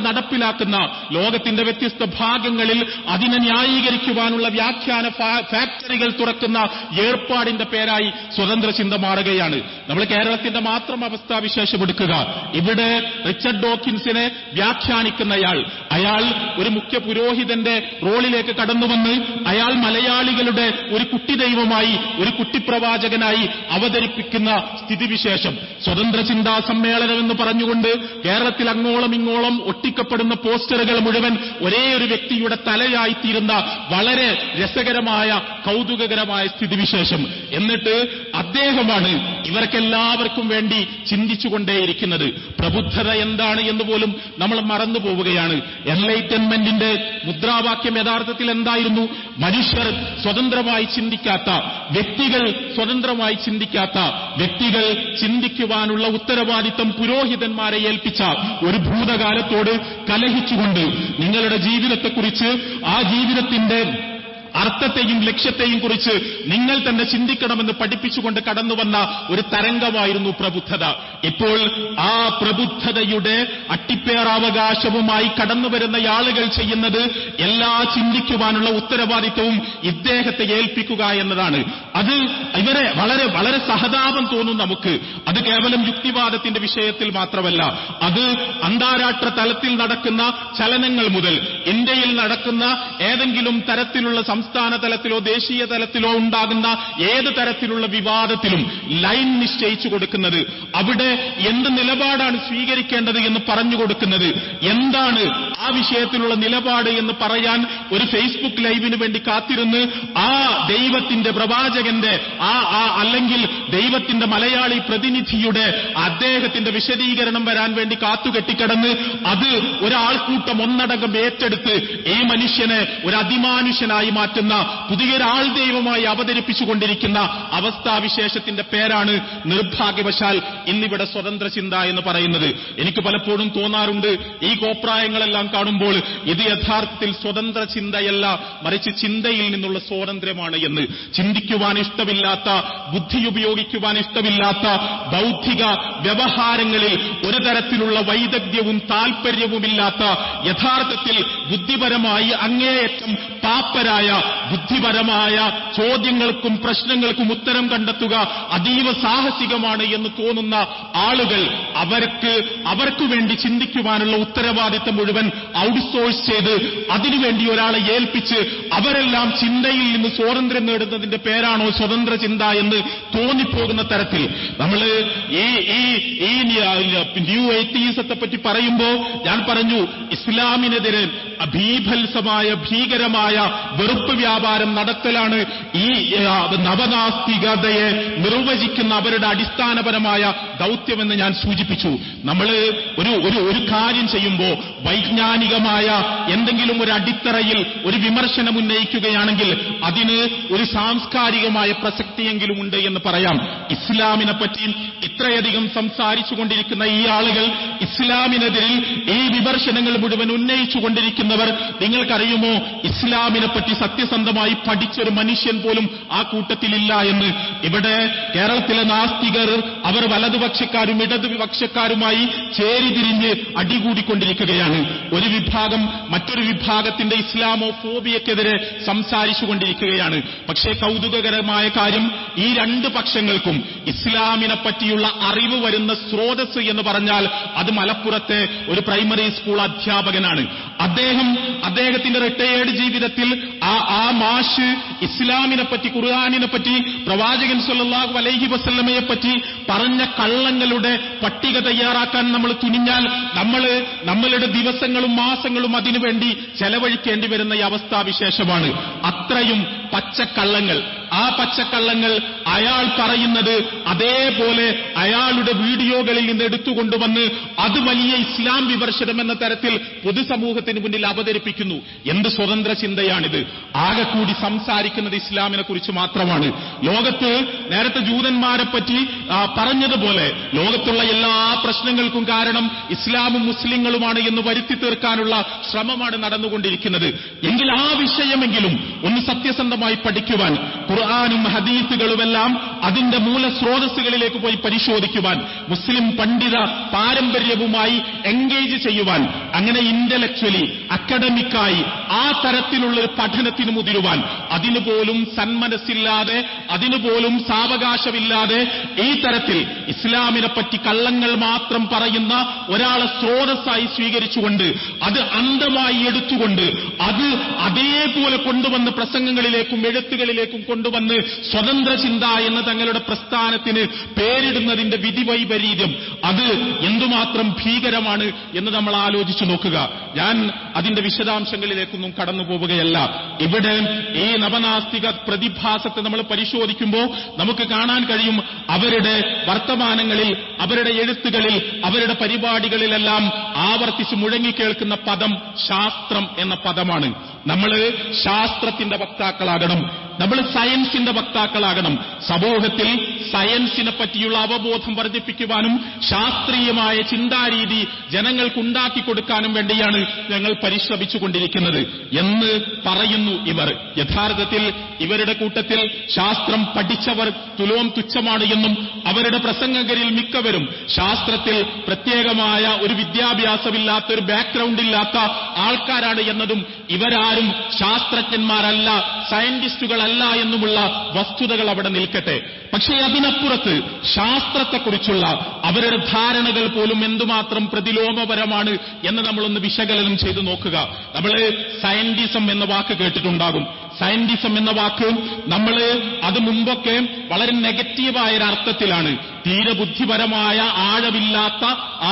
Speaker 1: നടപ്പിലാക്കുന്ന ലോകത്തിന്റെ വ്യത്യസ്ത ഭാഗങ്ങളിൽ മാധ്യമങ്ങളിൽ അതിനെ ന്യായീകരിക്കുവാനുള്ള വ്യാഖ്യാന ഫാക്ടറികൾ തുറക്കുന്ന ഏർപ്പാടിന്റെ പേരായി സ്വതന്ത്ര ചിന്ത മാറുകയാണ്. നമ്മൾ കേരളത്തിന്റെ മാത്രം അവസ്ഥാവിശേഷം എടുക്കുക. ഇവിടെ റിച്ചർഡ് ഡോക്കിൻസിനെ വ്യാഖ്യാനിക്കുന്നയാൾ, അയാൾ ഒരു മുഖ്യ പുരോഹിതന്റെ റോളിലേക്ക് കടന്നുവന്ന് അയാൾ മലയാളികളുടെ ഒരു കുട്ടി ദൈവമായി, ഒരു കുട്ടിപ്രവാചകനായി അവതരിപ്പിക്കുന്ന സ്ഥിതിവിശേഷം. സ്വതന്ത്ര ചിന്താ സമ്മേളനം എന്ന് പറഞ്ഞുകൊണ്ട് കേരളത്തിൽ അങ്ങോളം ഇങ്ങോളം ഒട്ടിക്കപ്പെടുന്ന പോസ്റ്ററുകൾ മുഴുവൻ ഒരേ ഒരു വ്യക്തിയുടെ തലയായിത്തീരുന്ന വളരെ രസകരമായ കൗതുകകരമായ സ്ഥിതിവിശേഷം. എന്നിട്ട് അദ്ദേഹമാണ് ഇവർക്കെല്ലാവർക്കും വേണ്ടി ചിന്തിച്ചുകൊണ്ടേയിരിക്കുന്നത്. പ്രബുദ്ധത എന്താണ് എന്ന് പോലും നമ്മൾ മറന്നു പോവുകയാണ്. എൻലൈറ്റൻമെന്റിന്റെ മുദ്രാവാക്യം യഥാർത്ഥത്തിൽ എന്തായിരുന്നു? മനുഷ്യർ സ്വതന്ത്രമായി ചിന്തിക്കാത്ത വ്യക്തികൾ, സ്വതന്ത്രമായി ചിന്തിക്കാത്ത വ്യക്തികൾ ചിന്തിക്കുവാനുള്ള ഉത്തരവാദിത്തം പുരോഹിതന്മാരെ ഏൽപ്പിച്ച ഒരു ഭൂതകാലത്തോട് കലഹിച്ചുകൊണ്ട് നിങ്ങളുടെ ജീവിതത്തെക്കുറിച്ച്, ആ ജീവിതത്തിന്റെ അർത്ഥത്തെയും ലക്ഷ്യത്തെയും കുറിച്ച് നിങ്ങൾ തന്നെ ചിന്തിക്കണമെന്ന് പഠിപ്പിച്ചുകൊണ്ട് കടന്നുവന്ന ഒരു തരംഗമായിരുന്നു പ്രബുദ്ധത. ഇപ്പോൾ ആ പ്രബുദ്ധതയുടെ അട്ടിപ്പേറാവകാശവുമായി കടന്നുവരുന്ന ആളുകൾ ചെയ്യുന്നത് എല്ലാ ചിന്തിക്കുവാനുള്ള ഉത്തരവാദിത്വവും ഇദ്ദേഹത്തെ ഏൽപ്പിക്കുക എന്നതാണ്. അത് ഇവരെ വളരെ വളരെ സഹതാപം തോന്നും നമുക്ക്. അത് കേവലം യുക്തിവാദത്തിന്റെ വിഷയത്തിൽ മാത്രമല്ല, അത് അന്താരാഷ്ട്ര തലത്തിൽ നടക്കുന്ന ചലനങ്ങൾ മുതൽ ഇന്ത്യയിൽ നടക്കുന്ന ഏതെങ്കിലും തരത്തിലുള്ള സംസ്ഥാന തലത്തിലോ ദേശീയ തലത്തിലോ ഉണ്ടാകുന്ന ഏത് തരത്തിലുള്ള വിവാദത്തിലും ലൈൻ നിശ്ചയിച്ചു കൊടുക്കുന്നത്, അവിടെ എന്ത് നിലപാടാണ് സ്വീകരിക്കേണ്ടത് എന്ന് പറഞ്ഞു കൊടുക്കുന്നത്, എന്താണ് ആ വിഷയത്തിലുള്ള നിലപാട് എന്ന് പറയാൻ ഒരു ഫേസ്ബുക്ക് ലൈവിന് വേണ്ടി കാത്തിരുന്ന് ആ ദൈവത്തിന്റെ പ്രവാചകന്റെ അല്ലെങ്കിൽ ദൈവത്തിന്റെ മലയാളി പ്രതിനിധിയുടെ അദ്ദേഹത്തിന്റെ വിശദീകരണം വരാൻ വേണ്ടി കാത്തുകെട്ടിക്കിടന്ന് അത് ഒരാൾക്കൂട്ടം ഒന്നടങ്കം ഏറ്റെടുത്ത് ഈ മനുഷ്യനെ ഒരു അതിമാനുഷ്യനായി മാറ്റുന്ന പുതിയൊരാൾ ദൈവമായി അവതരിപ്പിച്ചുകൊണ്ടിരിക്കുന്ന അവസ്ഥാവിശേഷത്തിന്റെ പേരാണ് നിർഭാഗ്യവശാൽ ഇന്നിവിടെ സ്വതന്ത്ര ചിന്ത എന്ന് പറയുന്നത്. എനിക്ക് പലപ്പോഴും തോന്നാറുണ്ട്, ഈ കോപ്രായങ്ങളെല്ലാം കാണുമ്പോൾ ഇത് യഥാർത്ഥത്തിൽ സ്വതന്ത്ര ചിന്തയല്ല, മറിച്ച് ചിന്തയിൽ നിന്നുള്ള സ്വാതന്ത്ര്യമാണ് എന്ന്. ചിന്തിക്കുവാൻ ഇഷ്ടമില്ലാത്ത, ബുദ്ധി ഉപയോഗിക്കുവാൻ ഇഷ്ടമില്ലാത്ത ബൗദ്ധിക വ്യവഹാരങ്ങളിൽ ഒരു തരത്തിലുള്ള വൈദഗ്ധ്യവും താൽപര്യവുമില്ലാത്ത, യഥാർത്ഥത്തിൽ ബുദ്ധിപരമായി അങ്ങേയറ്റം പാപ്പരായ, ബുദ്ധിപരമായ ചോദ്യങ്ങൾക്കും പ്രശ്നങ്ങൾക്കും ഉത്തരം കണ്ടെത്തുക അതീവ സാഹസികമാണ് എന്ന് തോന്നുന്ന ആളുകൾ, അവർക്ക് വേണ്ടി ചിന്തിക്കുവാനുള്ള ഉത്തരവാദിത്തം മുഴുവൻ ഔട്ട്സോഴ്സ് ചെയ്ത് അതിനുവേണ്ടി ഒരാളെ ഏൽപ്പിച്ച് അവരെല്ലാം ചിന്തയിൽ നിന്ന് സ്വാതന്ത്ര്യം നേടുന്നതിന്റെ പേരാണോ സ്വതന്ത്ര ചിന്ത എന്ന് തോന്നിപ്പോകുന്ന തരത്തിൽ നമ്മൾ ഈ ന്യൂ എയ്ത്തീസത്തെ പറ്റി പറയുമ്പോൾ ഞാൻ പറഞ്ഞു, ഇസ്ലാമിനെതിരെ ഭീഭത്സമായ ഭീകരമായ വെറുപ്പ് വ്യാപാരം നടത്തലാണ് ഈ നവനാസ്തികതയെ നിർവചിക്കുന്ന അവരുടെ അടിസ്ഥാനപരമായ ദൗത്യമെന്ന് ഞാൻ സൂചിപ്പിച്ചു. നമ്മൾ ഒരു കാര്യം ചെയ്യുമ്പോൾ വൈജ്ഞാനികമായ എന്തെങ്കിലും ഒരു അടിത്തറയിൽ ഒരു വിമർശനം ഉന്നയിക്കുകയാണെങ്കിൽ അതിന് ഒരു സാംസ്കാരികമായ പ്രസക്തിയെങ്കിലും ഉണ്ട് എന്ന് പറയാം. ഇസ്ലാമിനെ പറ്റി ഇത്രയധികം സംസാരിച്ചുകൊണ്ടിരിക്കുന്ന ഈ ആളുകൾ, ഇസ്ലാമിനെതിരിൽ ഈ വിമർശനങ്ങൾ മുഴുവൻ ഉന്നയിച്ചുകൊണ്ടിരിക്കുന്നവർ, നിങ്ങൾക്കറിയുമോ ഇസ്ലാമിനെ പറ്റി സത്യസന്ധമായി പഠിച്ചൊരു മനുഷ്യൻ പോലും ആ കൂട്ടത്തിലില്ല എന്ന്. ഇവിടെ കേരളത്തിലെ നാസ്തികർ അവർ വലതുപക്ഷക്കാരും ഇടതുപക്ഷക്കാരുമായി ചേരിതിരിഞ്ഞ് അടികൂടിക്കൊണ്ടിരിക്കുകയാണ്. ഒരു വിഭാഗം മറ്റൊരു വിഭാഗത്തിന്റെ ഇസ്ലാമോ ഫോബിയക്കെതിരെ സംസാരിച്ചുകൊണ്ടിരിക്കുകയാണ്. പക്ഷേ കൗതുകകരമായ കാര്യം, ഈ രണ്ട് പക്ഷങ്ങൾക്കും ഇസ്ലാമിനെ പറ്റിയുള്ള അറിവ് വരുന്ന സ്രോതസ് എന്ന് പറഞ്ഞാൽ അത് മലപ്പുറത്തെ ഒരു പ്രൈമറി സ്കൂൾ അധ്യാപകനാണ്. അദ്ദേഹത്തിന്റെ റിട്ടയേർഡ് ജീവിതത്തിൽ ആ മാഷ് ഇസ്ലാമിനെ പറ്റി, ഖുർആനിനെ പറ്റി, പ്രവാചകൻ സല്ലല്ലാഹു അലൈഹി വസല്ലമയെ പറ്റി പറഞ്ഞ കള്ളങ്ങളുടെ പട്ടിക തയ്യാറാക്കാൻ നമ്മൾ തുനിഞ്ഞാൽ നമ്മളുടെ ദിവസങ്ങളും മാസങ്ങളും അതിനുവേണ്ടി ചെലവഴിക്കേണ്ടി വരുന്ന ഈ അവസ്ഥാവിശേഷമാണ്. അത്രയും പച്ചക്കള്ളങ്ങൾ. ആ പച്ചക്കള്ളങ്ങൾ അയാൾ പറയുന്നത് അതേപോലെ അയാളുടെ വീഡിയോകളിൽ നിന്ന് എടുത്തുകൊണ്ടുവന്ന് അത് വലിയ ഇസ്ലാം വിമർശനം എന്ന തരത്തിൽ പൊതുസമൂഹത്തിന് മുന്നിൽ അവതരിപ്പിക്കുന്നു. എന്ത് സ്വതന്ത്ര ചിന്തയാണിത്? ആകെ കൂടി സംസാരിക്കുന്നത് ഇസ്ലാമിനെ കുറിച്ച് മാത്രമാണ്. ലോകത്ത് നേരത്തെ ജൂതന്മാരെ പറ്റി പറഞ്ഞതുപോലെ ലോകത്തുള്ള എല്ലാ പ്രശ്നങ്ങൾക്കും കാരണം ഇസ്ലാമും മുസ്ലിങ്ങളുമാണ് എന്ന് വരുത്തി തീർക്കാനുള്ള ശ്രമമാണ് നടന്നുകൊണ്ടിരിക്കുന്നത്. എങ്കിൽ ആ വിഷയമെങ്കിലും ഒന്ന് സത്യസന്ധമായി പഠിക്കുവാൻ ഖുർആനും ഹദീസുകളുമെല്ലാം അതിന്റെ മൂലസ്രോതസ്സുകളിലേക്ക് പോയി പരിശോധിക്കുവാൻ, മുസ്ലിം പണ്ഡിത പാരമ്പര്യവുമായി എൻഗേജ് ചെയ്യുവാൻ, അങ്ങനെ ഇന്റലക്ച്വലി അക്കാഡമിക്കായി ആ തരത്തിലുള്ളൊരു പഠനത്തിന് മുതിരുവാൻ, അതിനുപോലും സന്മനസ്സില്ലാതെ, അതിനുപോലും സാവകാശമില്ലാതെ ഈ തരത്തിൽ ഇസ്ലാമിനെ പറ്റി കള്ളങ്ങൾ മാത്രം പറയുന്ന ഒരാളെ സ്രോതസ്സായി സ്വീകരിച്ചുകൊണ്ട്, അത് അന്ധമായി എടുത്തുകൊണ്ട്, അത് അതേപോലെ കൊണ്ടുവന്ന് പ്രസംഗങ്ങളിലേക്കും എഴുത്തുകളിലേക്കും കൊണ്ടുവന്ന് സ്വതന്ത്ര ചിന്ത എന്ന് തങ്ങളുടെ പ്രസ്ഥാനത്തിന് പേരിടുന്നതിന്റെ വിധിവൈപരീത്യം, അത് എന്തുമാത്രം ഭീകരമാണ് എന്ന് നമ്മൾ ആലോചിച്ചു നോക്കുക. ഞാൻ അതിന്റെ വിശദാംശങ്ങളിലേക്കൊന്നും കടന്നു പോവുകയല്ല. ഇവിടെ ഈ നവനാസ്തിക പ്രതിഭാസത്തെ നമ്മൾ പരിശോധിക്കുമ്പോൾ നമുക്ക് കാണാൻ കഴിയും, അവരുടെ വർത്തമാനങ്ങളിൽ, അവരുടെ എഴുത്തുകളിൽ, അവരുടെ പരിപാടികളിലെല്ലാം ആവർത്തിച്ച് മുഴങ്ങിക്കേൾക്കുന്ന പദം ശാസ്ത്രം എന്ന പദമാണ്. നമ്മൾ ശാസ്ത്രത്തിന്റെ വക്താക്കളാകണം, നമ്മൾ സയൻസിന്റെ വക്താക്കളാകണം. സമൂഹത്തിൽ സയൻസിനെ പറ്റിയുള്ള അവബോധം വർദ്ധിപ്പിക്കുവാനും ശാസ്ത്രീയമായ ചിന്താരീതി ജനങ്ങൾക്കുണ്ടാക്കി കൊടുക്കാനും വേണ്ടിയാണ് ഞങ്ങൾ പരിശ്രമിച്ചുകൊണ്ടിരിക്കുന്നത് എന്ന് പറയുന്നു ഇവർ. യഥാർത്ഥത്തിൽ ഇവരുടെ കൂട്ടത്തിൽ ശാസ്ത്രം പഠിച്ചവർ തുലോം തുച്ഛമാണ് എന്നും അവരുടെ പ്രസംഗകരിൽ മിക്കവരും ശാസ്ത്രത്തിൽ പ്രത്യേകമായ ഒരു വിദ്യാഭ്യാസമില്ലാത്ത, ഒരു ബാക്ക്ഗ്രൗണ്ട് ഇല്ലാത്ത ആൾക്കാരാണ് എന്നതും, ഇവരാരും ശാസ്ത്രജ്ഞന്മാരല്ല, സയന്റിസ്റ്റുകളല്ല എന്നുമുള്ള വസ്തുതകൾ അവിടെ നിൽക്കട്ടെ. പക്ഷേ അതിനപ്പുറത്ത് ശാസ്ത്രത്തെക്കുറിച്ചുള്ള അവരുടെ ധാരണകൾ പോലും എന്തുമാത്രം പ്രതിലോമപരമാണ് എന്ന് നമ്മളൊന്ന് വിശകലനം ചെയ്തു നോക്കുക. നമ്മൾ സയന്റിസം എന്ന വാക്ക് കേട്ടിട്ടുണ്ടാകും. സയന്റിസം എന്ന വാക്ക് നമ്മൾ അത് മുമ്പൊക്കെ വളരെ നെഗറ്റീവായ ഒരു അർത്ഥത്തിലാണ്, തീരെ ബുദ്ധിപരമായ ആഴമില്ലാത്ത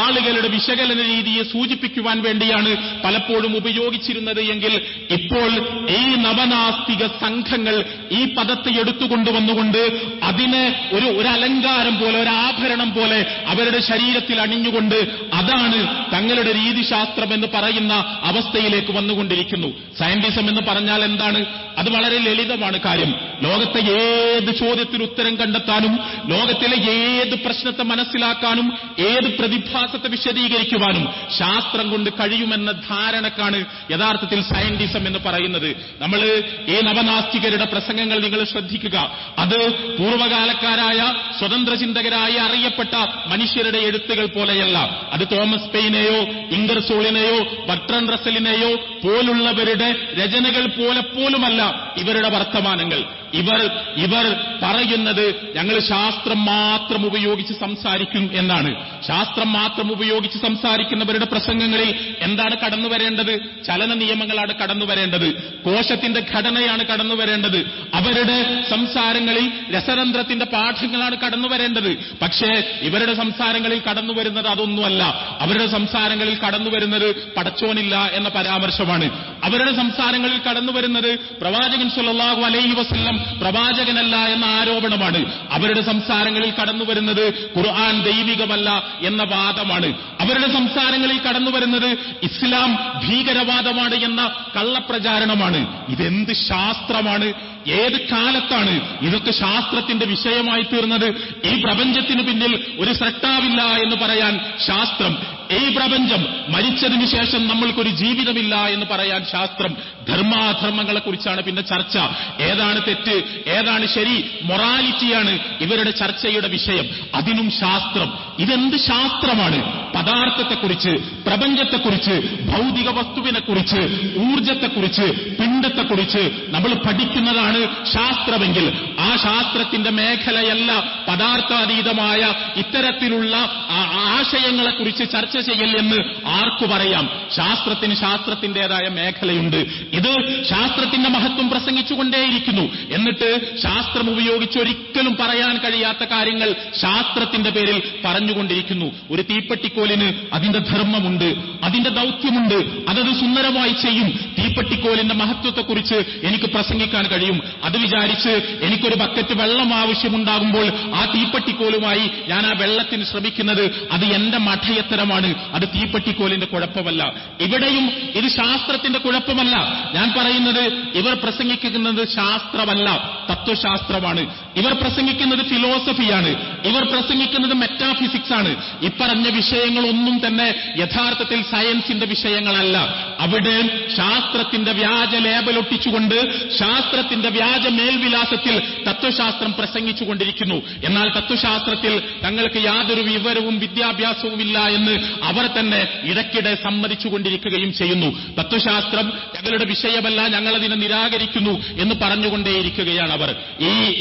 Speaker 1: ആളുകളുടെ വിശകലന രീതിയെ സൂചിപ്പിക്കുവാൻ വേണ്ടിയാണ് പലപ്പോഴും ഉപയോഗിച്ചിരുന്നത് എങ്കിൽ, ഇപ്പോൾ ഈ നവനാസ്തിക സംഘങ്ങൾ ഈ പദത്തെ എടുത്തുകൊണ്ടുവന്നുകൊണ്ട് അതിനെ ഒരു അലങ്കാരം പോലെ, ഒരു ആഭരണം പോലെ അവരുടെ ശരീരത്തിൽ അണിഞ്ഞുകൊണ്ട് അതാണ് തങ്ങളുടെ രീതിശാസ്ത്രം എന്ന് പറയുന്ന അവസ്ഥയിലേക്ക് വന്നുകൊണ്ടിരിക്കുന്നു. സയന്റിസം എന്ന് പറഞ്ഞാൽ എന്താണ്? അത് വളരെ ലളിതമാണ് കാര്യം. ലോകത്തെ ഏത് ചോദ്യത്തിന് ഉത്തരം കണ്ടെത്താനും, ലോകത്തിലെ ഏത് പ്രശ്നത്തെ മനസ്സിലാക്കാനും, ഏത് പ്രതിഭാസത്തെ വിശദീകരിക്കുവാനും ശാസ്ത്രം കൊണ്ട് കഴിയുമെന്ന ധാരണക്കാണ് യഥാർത്ഥത്തിൽ സയന്റിസം എന്ന് പറയുന്നത്. നമ്മൾ ഈ നവനാസ്തികരുടെ പ്രസംഗങ്ങൾ നിങ്ങൾ ശ്രദ്ധിക്കുക. അത് പൂർവ്വകാലക്കാരായ സ്വതന്ത്ര ചിന്തകരായി അറിയപ്പെട്ട മനുഷ്യരുടെ എഴുത്തുകൾ പോലെയല്ല. അത് തോമസ് പെയിനെയോ ഇംഗർസോളിനെയോ ബർട്രൻ റസലിനെയോ പോലുള്ളവരുടെ രചനകൾ പോലെ പോലുമല്ല ഇവരുടെ വർത്തമാനങ്ങൾ. ഇവർ പറയുന്നത് ഞങ്ങൾ ശാസ്ത്രം മാത്രം ഉപയോഗിച്ച് സംസാരിക്കും എന്നാണ്. ശാസ്ത്രം മാത്രം ഉപയോഗിച്ച് സംസാരിക്കുന്നവരുടെ പ്രസംഗങ്ങളിൽ എന്താണ് കടന്നു വരേണ്ടത്? ചലന നിയമങ്ങളാണ് കടന്നു വരേണ്ടത്, കോശത്തിന്റെ ഘടനയാണ് കടന്നു വരേണ്ടത്, അവരുടെ സംസാരങ്ങളിൽ രസതന്ത്രത്തിന്റെ പാഠങ്ങളാണ് കടന്നു വരേണ്ടത്. പക്ഷേ ഇവരുടെ സംസാരങ്ങളിൽ കടന്നു വരുന്നത് അതൊന്നുമല്ല. അവരുടെ സംസാരങ്ങളിൽ കടന്നു വരുന്നത് പടച്ചോനില്ല എന്ന പരാമർശമാണ്. അവരുടെ സംസാരങ്ങളിൽ കടന്നു വരുന്നത് പ്രവാചകൻ സ്വല്ലല്ലാഹു അലൈഹി വസല്ലം പ്രവാചകനല്ല എന്ന ആരോപണമാണ്. അവരുടെ സംസാരങ്ങളിൽ കടന്നു വരുന്നത് ഖുർആൻ ദൈവികമല്ല എന്ന വാദമാണ്. അവരുടെ സംസാരങ്ങളിൽ കടന്നു വരുന്നത് ഇസ്ലാം ഭീകരവാദമാണ് എന്ന കള്ളപ്രചാരണമാണ്. ഇതെന്ത് ശാസ്ത്രമാണ്? ഏത് കാലത്താണ് ഇതൊക്കെ ശാസ്ത്രത്തിന്റെ വിഷയമായി തീർന്നത്? ഈ പ്രപഞ്ചത്തിന് പിന്നിൽ ഒരു സ്രഷ്ടാവില്ല എന്ന് പറയാൻ ശാസ്ത്രം, ഈ പ്രപഞ്ചം മരിച്ചതിനു ശേഷം നമ്മൾക്കൊരു ജീവിതമില്ല എന്ന് പറയാൻ ശാസ്ത്രം, ധർമാധർമ്മങ്ങളെക്കുറിച്ചാണ് പിന്നെ ചർച്ച. ഏതാണ് തെറ്റ്, ഏതാണ് ശരി, മൊറാലിറ്റിയാണ് ഇവരുടെ ചർച്ചയുടെ വിഷയം. അതിനും ശാസ്ത്രം. ഇതെന്ത് ശാസ്ത്രമാണ്? പദാർത്ഥത്തെക്കുറിച്ച്, പ്രപഞ്ചത്തെക്കുറിച്ച്, ഭൗതിക വസ്തുവിനെക്കുറിച്ച്, ഊർജത്തെക്കുറിച്ച്, പിണ്ഡത്തെക്കുറിച്ച് നമ്മൾ പഠിക്കുന്നതാണ് ശാസ്ത്രമെങ്കിൽ ആ ശാസ്ത്രത്തിന്റെ മേഖലയല്ല പദാർത്ഥാതീതമായ ഇത്തരത്തിലുള്ള ആശയങ്ങളെക്കുറിച്ച് ചർച്ച ചെയ്യൽ എന്ന് ആർക്കു പറയാം? ശാസ്ത്രത്തിന് ശാസ്ത്രത്തിന്റേതായ മേഖലയുണ്ട്. ഇത് ശാസ്ത്രത്തിന്റെ മഹത്വം പ്രസംഗിച്ചുകൊണ്ടേയിരിക്കുന്നു. എന്നിട്ട് ശാസ്ത്രം ഉപയോഗിച്ച് ഒരിക്കലും പറയാൻ കഴിയാത്ത കാര്യങ്ങൾ ശാസ്ത്രത്തിന്റെ പേരിൽ പറഞ്ഞുകൊണ്ടിരിക്കുന്നു. ഒരു തീപ്പെട്ടിക്കോലിന് അതിന്റെ ധർമ്മമുണ്ട്, അതിന്റെ ദൗത്യമുണ്ട്, അതത് സുന്ദരമായി ചെയ്യും. തീപ്പെട്ടിക്കോലിന്റെ മഹത്വത്തെക്കുറിച്ച് എനിക്ക് പ്രസംഗിക്കാൻ കഴിയും. അത് വിചാരിച്ച് എനിക്കൊരു ബക്കറ്റ് വെള്ളം ആവശ്യമുണ്ടാകുമ്പോൾ ആ തീപ്പെട്ടിക്കോലുമായി ഞാൻ ആ വെള്ളത്തിന് ശ്രമിക്കുന്നത് അത് എന്റെ മഠയത്തരമാണ്, അത് തീപ്പെട്ടിക്കോലിന്റെ കുഴപ്പമല്ല. ഇവിടെയും ഇത് ശാസ്ത്രത്തിന്റെ കുഴപ്പമല്ല. ഞാൻ പറയുന്നത് ഇവർ പ്രസംഗിക്കുന്നത് ശാസ്ത്രമല്ല, തത്വശാസ്ത്രമാണ്. ഇവർ പ്രസംഗിക്കുന്നത് ഫിലോസഫിയാണ്. ഇവർ പ്രസംഗിക്കുന്നത് മെറ്റാഫിസിക്സ് ആണ്. ഇപ്പറഞ്ഞ വിഷയങ്ങളൊന്നും തന്നെ യഥാർത്ഥത്തിൽ സയൻസിന്റെ വിഷയങ്ങളല്ല. അവിടെ ശാസ്ത്രത്തിന്റെ വ്യാജ ലേബലൊട്ടിച്ചുകൊണ്ട്, ശാസ്ത്രത്തിന്റെ വ്യാജ മേൽവിലാസത്തിൽ തത്വശാസ്ത്രം പ്രസംഗിച്ചുകൊണ്ടിരിക്കുന്നു. എന്നാൽ തത്വശാസ്ത്രത്തിൽ തങ്ങൾക്ക് യാതൊരു വിവരവും വിദ്യാഭ്യാസവുമില്ല എന്ന് അവർ തന്നെ ഇടയ്ക്കിടെ സമ്മതിച്ചുകൊണ്ടിരിക്കുകയും ചെയ്യുന്നു. തത്വശാസ്ത്രം ഞങ്ങളുടെ വിഷയമല്ല, ഞങ്ങളതിനെ നിരാകരിക്കുന്നു എന്ന് പറഞ്ഞുകൊണ്ടേയിരിക്കുകയാണ് അവർ.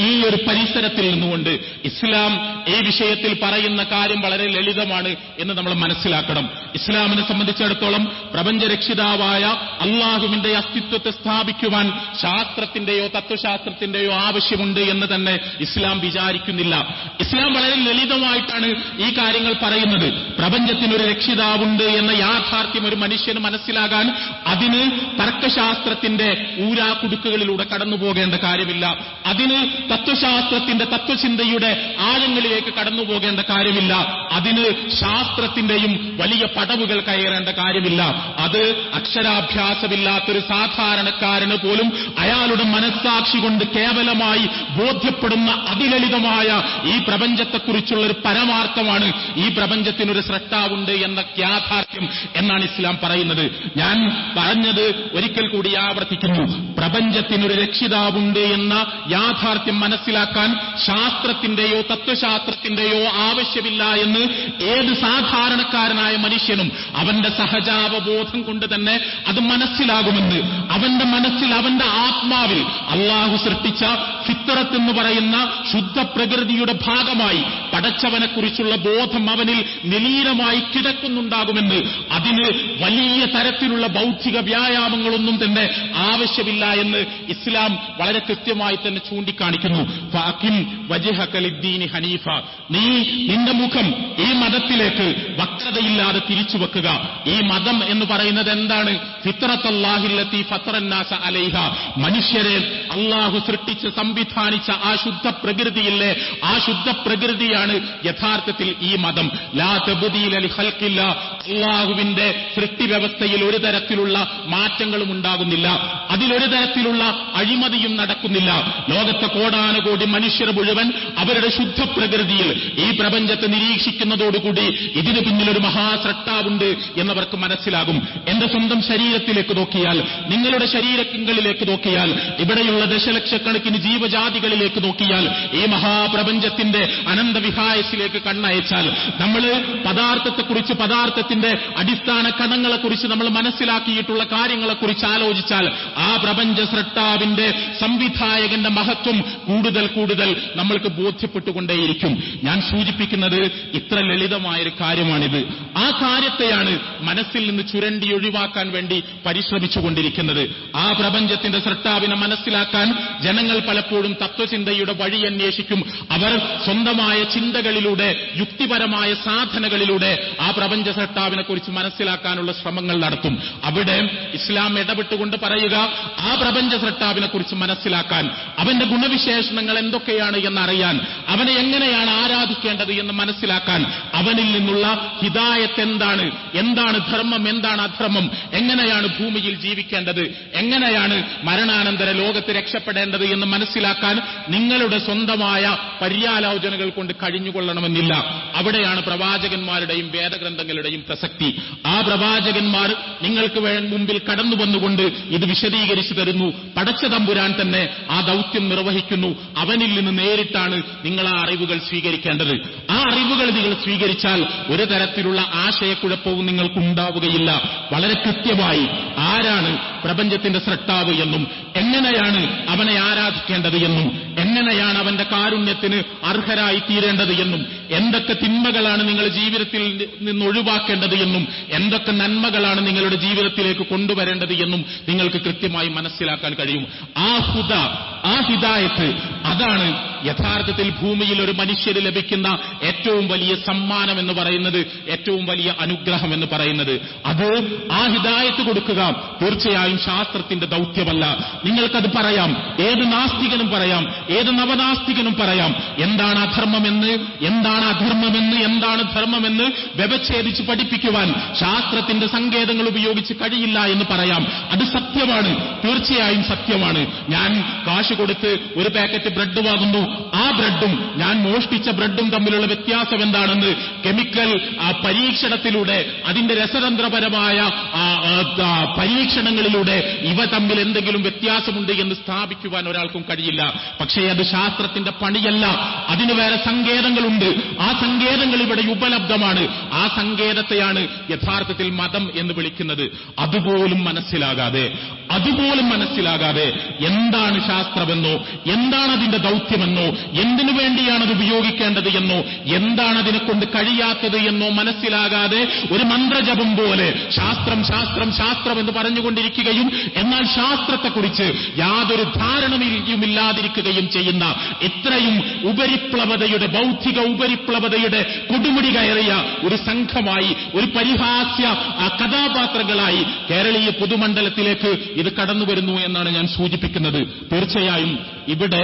Speaker 1: ഈ ഒരു പരിസരത്തിൽ നിന്നുകൊണ്ട് ഇസ്ലാം ഈ വിഷയത്തിൽ പറയുന്ന കാര്യം വളരെ ലളിതമാണ് എന്ന് നമ്മൾ മനസ്സിലാക്കണം. ഇസ്ലാമിനെ സംബന്ധിച്ചിടത്തോളം പ്രപഞ്ചരക്ഷിതാവായ അള്ളാഹുവിന്റെ അസ്തിത്വത്തെ സ്ഥാപിക്കുവാൻ ശാസ്ത്രത്തിന്റെയോ തത്വശാസ്ത്രത്തിന്റെയോ ആവശ്യമുണ്ട് എന്ന് തന്നെ ഇസ്ലാം വിചാരിക്കുന്നില്ല. ഇസ്ലാം വളരെ ലളിതമായിട്ടാണ് ഈ കാര്യങ്ങൾ പറയുന്നത്. പ്രപഞ്ചത്തിനൊരു രക്ഷിതാവുണ്ട് എന്ന യാഥാർത്ഥ്യം ഒരു മനുഷ്യന് മനസ്സിലാകാൻ അതിന് തർക്കശാസ്ത്രത്തിന്റെ ഊരാക്കുടുക്കുകളിലൂടെ കടന്നു പോകേണ്ട കാര്യമില്ല. അതിന് തത്വശാസ്ത്രത്തിന്റെ തത്വചിന്തയുടെ ആഴങ്ങളിലേക്ക് കടന്നു പോകേണ്ട കാര്യമില്ല. അതിന് ശാസ്ത്രത്തിന്റെയും വലിയ പടവുകൾ കയറേണ്ട കാര്യമില്ല. അത് അക്ഷരാഭ്യാസമില്ലാത്തൊരു സാധാരണക്കാരന് പോലും അയാളുടെ മനസ്സാക്ഷി കൊണ്ട് കേവലമായി ബോധ്യപ്പെടുന്ന അതിലളിതമായ ഈ പ്രപഞ്ചത്തെക്കുറിച്ചുള്ള ഒരു പരമാർത്ഥമാണ് ഈ പ്രപഞ്ചത്തിനൊരു സ്രഷ്ടാവുണ്ട് എന്ന യാഥാർത്ഥ്യം എന്നാണ് ഇസ്ലാം പറയുന്നത്. ഞാൻ പറഞ്ഞത് ഒരിക്കൽ കൂടി ആവർത്തിക്കുന്നു. പ്രപഞ്ചത്തിനൊരു രക്ഷിതാവുണ്ട് എന്ന യാഥാർത്ഥ്യം മനസ്സിലാക്കാൻ ശാസ്ത്രത്തിന്റെയോ തത്വശാസ്ത്രത്തിന്റെയോ ആവശ്യമില്ല എന്ന് ഏത് സാധാരണക്കാരനായ മനുഷ്യനും അവന്റെ സഹജാവബോധം കൊണ്ട് തന്നെ അത് മനസ്സിലാകുമെന്ന്, അവന്റെ മനസ്സിൽ, അവന്റെ ആത്മാവിൽ അള്ളാഹു സൃഷ്ടിച്ച ഫിത്രത്ത് എന്ന് പറയുന്ന ശുദ്ധ പ്രകൃതിയുടെ ഭാഗമായി പടച്ചവനെക്കുറിച്ചുള്ള ബോധം അവനിൽ നിലീനമായി കിടക്കുന്നുണ്ടാകുമെന്ന്, അതിന് വലിയ തരത്തിലുള്ള ബൗദ്ധിക വ്യായാമങ്ങളൊന്നും തന്നെ ആവശ്യമില്ല എന്ന് ഇസ്ലാം വളരെ കൃത്യമായി തന്നെ ചൂണ്ടിക്കാണിക്കുന്നു. ഫഅഖിം വജ്ഹക ലിദ്ദീനി ഹനീഫ, നീ നിന്റെ മുഖം ഈ മതത്തിലേക്ക് വക്രതയില്ലാതെ തിരിച്ചു വെക്കുക. ഈ മതം എന്ന് പറയുന്നത് എന്താണ്? ഫിത്രത്തല്ലാഹില്ലത്തി ഫത്തറന്നാസ അലൈഹ, മനുഷ്യരെ അള്ളാഹു സൃഷ്ടിച്ച് സംവിധാനിച്ച ആ ശുദ്ധ പ്രകൃതിയില്ലേ, ആ ശുദ്ധ പ്രകൃതിയാണ് യഥാർത്ഥത്തിൽ ഈ മതം. ലാ തബ്ദീല ലിഖൽഖില്ല, അള്ളാഹുവിന്റെ സൃഷ്ടി വ്യവസ്ഥയിൽ ഒരു തരത്തിലുള്ള മാറ്റങ്ങളും ഉണ്ടാകുന്നില്ല, അതിലൊരു തരത്തിലുള്ള അഴിമതിയും നടക്കുന്നില്ല. ലോകത്തെ കോടാനുകോടി മനുഷ്യർ മുഴുവൻ അവരുടെ ശുദ്ധ പ്രകൃതിയിൽ ഈ പ്രപഞ്ചത്തെ നിരീക്ഷിക്കുന്നതോടുകൂടി ഇതിന് പിന്നിലൊരു മഹാസ്രഷ്ടാവുണ്ട് എന്നവർക്ക് മനസ്സിലാകും. എന്റെ സ്വന്തം ശരീരത്തിലേക്ക് നോക്കിയാൽ, നിങ്ങളുടെ ശരീരങ്ങളിലേക്ക് നോക്കിയാൽ, ഇവിടെയുള്ള ദശലക്ഷക്കണക്കിന് ജീവജാതികളിലേക്ക് നോക്കിയാൽ, ഈ മഹാപ്രപഞ്ചത്തിന്റെ അനന്തവിഹായസിലേക്ക് കണ്ണയച്ചാൽ, നമ്മൾ പദാർത്ഥത്തെക്കുറിച്ച്, പദാർത്ഥത്തിന്റെ അടിസ്ഥാന കണങ്ങളെക്കുറിച്ച് നമ്മൾ മനസ്സിലാക്കിയിട്ടുള്ള കാര്യങ്ങളെക്കുറിച്ച് ആലോചിച്ചാൽ, ആ പ്രപഞ്ച സ്രഷ്ടാവിന്റെ സംവിധായകന്റെ മഹത്വം കൂടുതൽ കൂടുതൽ നമ്മൾക്ക് ബോധ്യപ്പെട്ടുകൊണ്ടേയിരിക്കും. ഞാൻ സൂചിപ്പിക്കുന്നത് ഇത്ര ലളിതമായൊരു കാര്യമാണിത്. ആ കാര്യത്തെയാണ് മനസ്സിൽ നിന്ന് ചുരണ്ടി ഒഴിവാക്കാൻ വേണ്ടി പരിശ്രമിച്ചുകൊണ്ടിരിക്കുന്നത്. ആ പ്രപഞ്ചത്തിന്റെ സ്രഷ്ടാവിനെ മനസ്സിലാക്കാൻ ജനങ്ങൾ പലപ്പോഴും തത്വചിന്തയുടെ വഴി അന്വേഷിക്കും. അവർ സ്വന്തമായ ചിന്തകളിലൂടെ, യുക്തിപരമായ സാധനകളിലൂടെ ആ പ്രപഞ്ച സ്രഷ്ടാവിനെ കുറിച്ച് മനസ്സിലാക്കാനുള്ള ശ്രമങ്ങൾ നടത്തും. അവിടെ ഇസ്ലാം ഇടപെട്ടുകൊണ്ട് പറയുക, ആ പ്രപഞ്ച സ്രഷ്ടാവിനെ കുറിച്ച് മനസ്സിലാക്കാൻ, അവന്റെ ഗുണവിശേഷണങ്ങൾ എന്തൊക്കെയാണ് എന്നറിയാൻ, അവനെ എങ്ങനെയാണ് ആരാധിക്കേണ്ടത് എന്ന് മനസ്സിലാക്കാൻ, അവനിൽ നിന്നുള്ള ഹിദായത്ത് എന്താണ്, എന്താണ് ധർമ്മം, എന്താണ് അധർമ്മം, എങ്ങനെയാണ് ഭൂമിയിൽ ജീവിക്കേണ്ടത്, എങ്ങനെയാണ് മരണാനന്തര ലോകത്ത് രക്ഷപ്പെടേണ്ടത് എന്ന് മനസ്സിലാക്കാൻ നിങ്ങളുടെ സ്വന്തമായ പര്യാലോചനകൾ കൊണ്ട് കഴിഞ്ഞുകൊള്ളണമെന്നില്ല. അവിടെയാണ് പ്രവാചകന്മാരുടെയും വേദഗ്രന്ഥങ്ങളുടെയും പ്രസക്തി. ആ പ്രവാചകന്മാർ നിങ്ങൾക്ക് മുമ്പിൽ കടന്നു വന്നുകൊണ്ട് ഇത് വിശദീകരിച്ചു തരുന്നു. പടച്ച തമ്പുരാൻ തന്നെ ആ ദൗത്യം നിർവഹിക്കുന്നു. അവനിൽ നിന്ന് നേരിട്ടാണ് നിങ്ങൾ ആ അറിവുകൾ സ്വീകരിക്കേണ്ടത്. ആ അറിവുകൾ നിങ്ങൾ സ്വീകരിച്ചാൽ ഒരു തരത്തിലുള്ള ആശയക്കുഴപ്പവും നിങ്ങൾക്കുണ്ടാവുകയില്ല. വളരെ കൃത്യമായി ആരാണ് പ്രപഞ്ചത്തിന്റെ സ്രഷ്ടാവ് എന്നും, എങ്ങനെയാണ് അവനെ ആരാധിക്കേണ്ടത് എന്നും, എങ്ങനെയാണ് അവന്റെ കാരുണ്യത്തിന് അർഹരായി തീരേണ്ടത് എന്നും, എന്തൊക്കെ തിന്മകളാണ് നിങ്ങൾ ജീവിതത്തിൽ നിന്ന് ഒഴിവാക്കേണ്ടത് എന്നും, എന്തൊക്കെ നന്മകളാണ് നിങ്ങളുടെ ജീവിതത്തിലേക്ക് കൊണ്ടുവരേണ്ടത് എന്നും നിങ്ങൾക്ക് കൃത്യമായി മനസ്സിലാക്കാൻ കഴിയും. ആ ഹിദായത്ത്, അതാണ് യഥാർത്ഥത്തിൽ ഭൂമിയിൽ ഒരു മനുഷ്യന് ലഭിക്കുന്ന ഏറ്റവും വലിയ സമ്മാനം എന്ന് പറയുന്നത്, ഏറ്റവും വലിയ അനുഗ്രഹം എന്ന് പറയുന്നത്, അത് ആ ഹിദായത്ത് കൊടുക്കുക തീർച്ചയായും ശാസ്ത്രത്തിന്റെ ദൗത്യമല്ല. നിങ്ങൾക്കത് പറയാം, ഏത് നാസ്തികനും പറയാം, ഏത് നവനാസ്തികനും പറയാം. എന്താണ് അധർമ്മമെന്ന്, എന്താണ് അധർമ്മമെന്ന്, എന്താണ് ധർമ്മമെന്ന് വ്യവച്ഛേദിച്ച് പഠിപ്പിക്കുവാൻ ശാസ്ത്രത്തിന്റെ സങ്കേതങ്ങൾ ഉപയോഗിച്ച് കഴിയില്ല എന്ന് പറയാം. അത് സത്യമാണ്, തീർച്ചയായും സത്യമാണ്. ഞാൻ കാശ് കൊടുത്ത് ഒരു പാക്കറ്റ് ബ്രെഡ് വാങ്ങുന്നു, ആ ബ്രെഡും ഞാൻ മോഷ്ടിച്ച ബ്രെഡും തമ്മിലുള്ള വ്യത്യാസം എന്താണെന്ന് കെമിക്കൽ പരീക്ഷണത്തിലൂടെ, അതിന്റെ രസതന്ത്രപരമായ പരീക്ഷണങ്ങളിലൂടെ ഇവ തമ്മിൽ എന്തെങ്കിലും വ്യത്യാസമുണ്ട് എന്ന് സ്ഥാപിക്കുവാൻ ഒരാൾക്കും കഴിയില്ല. പക്ഷേ അത് ശാസ്ത്രത്തിന്റെ പണിയല്ല, അതിന് വേറെ സങ്കേതങ്ങളുണ്ട്. ആ സങ്കേതങ്ങൾ ഇവിടെ ഉപലബ്ധമാണ്. ആ സങ്കേതത്തെയാണ് യഥാർത്ഥത്തിൽ മതം എന്ന് വിളിക്കുന്നത്. അതുപോലും മനസ്സിലാകാതെ എന്താണ് ശാസ്ത്രമെന്നോ, എന്താണ് അതിന്റെ ദൗത്യമെന്നോ, എന്തിനു വേണ്ടിയാണ് അത് ഉപയോഗിക്കേണ്ടത് എന്നോ, എന്താണ് അതിനെ കൊണ്ട് കഴിയാത്തത് എന്നോ മനസ്സിലാകാതെ ഒരു മന്ത്രജപം പോലെ ശാസ്ത്രം ശാസ്ത്രം ശാസ്ത്രം എന്ന് പറഞ്ഞുകൊണ്ടിരിക്കുകയും എന്നാൽ ശാസ്ത്രത്തെക്കുറിച്ച് യാതൊരു ധാരണയുമില്ലാതിരിക്കുകയും ചെയ്യുന്ന ഇത്രയും ഉപരിപ്ലവതയുടെ, ബൗദ്ധിക ഉപരിപ്ലവതയുടെ കൊടുമുടി കയറിയ ഒരു സംഘമായി, ഒരു പരിഹാസ്യ കഥാപാത്രങ്ങളായി കേരളീയ പൊതുമണ്ഡലത്തിലേക്ക് ഇത് കടന്നു വരുന്നു എന്നാണ് ഞാൻ സൂചിപ്പിക്കുന്നത്. തീർച്ചയായും ഇവിടെ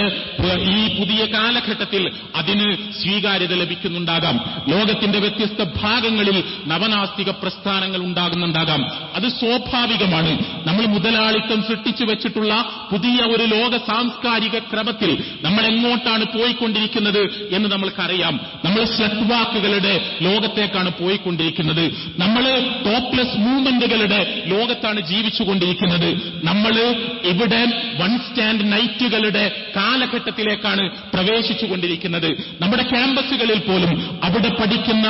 Speaker 1: ഈ പുതിയ കാലഘട്ടത്തിൽ അതിന് സ്വീകാര്യത ലഭിക്കുന്നുണ്ടാകാം. ലോകത്തിന്റെ വ്യത്യസ്ത ഭാഗങ്ങളിൽ നവനാസ്തിക പ്രസ്ഥാനങ്ങൾ ഉണ്ടാകുന്നുണ്ടാകാം. അത് സ്വാഭാവികമാണ്. നമ്മൾ മുതലാളിത്തം സൃഷ്ടിച്ചു വെച്ചിട്ടുള്ള പുതിയ ഒരു ലോക സാംസ്കാരിക ക്രമത്തിൽ നമ്മൾ എങ്ങോട്ടാണ് പോയിക്കൊണ്ടിരിക്കുന്നത് എന്ന് നമ്മൾക്കറിയാം. നമ്മൾ സ്ലട്വാക്കുകളുടെ ലോകത്തേക്കാണ് പോയിക്കൊണ്ടിരിക്കുന്നത്. നമ്മൾ ടോപ്ലെസ് മൂവ്മെന്റുകളുടെ ലോകത്താണ് ജീവിച്ചുകൊണ്ടിരിക്കുന്നത്. നമ്മൾ ഇവിടെ വൺ സ്റ്റാൻഡ് നൈറ്റുകളുടെ കാലഘട്ടത്തിലേക്കാണ് പ്രവേശിച്ചുകൊണ്ടിരിക്കുന്നത്. നമ്മുടെ ക്യാമ്പസുകളിൽ പോലും അവിടെ പഠിക്കുന്ന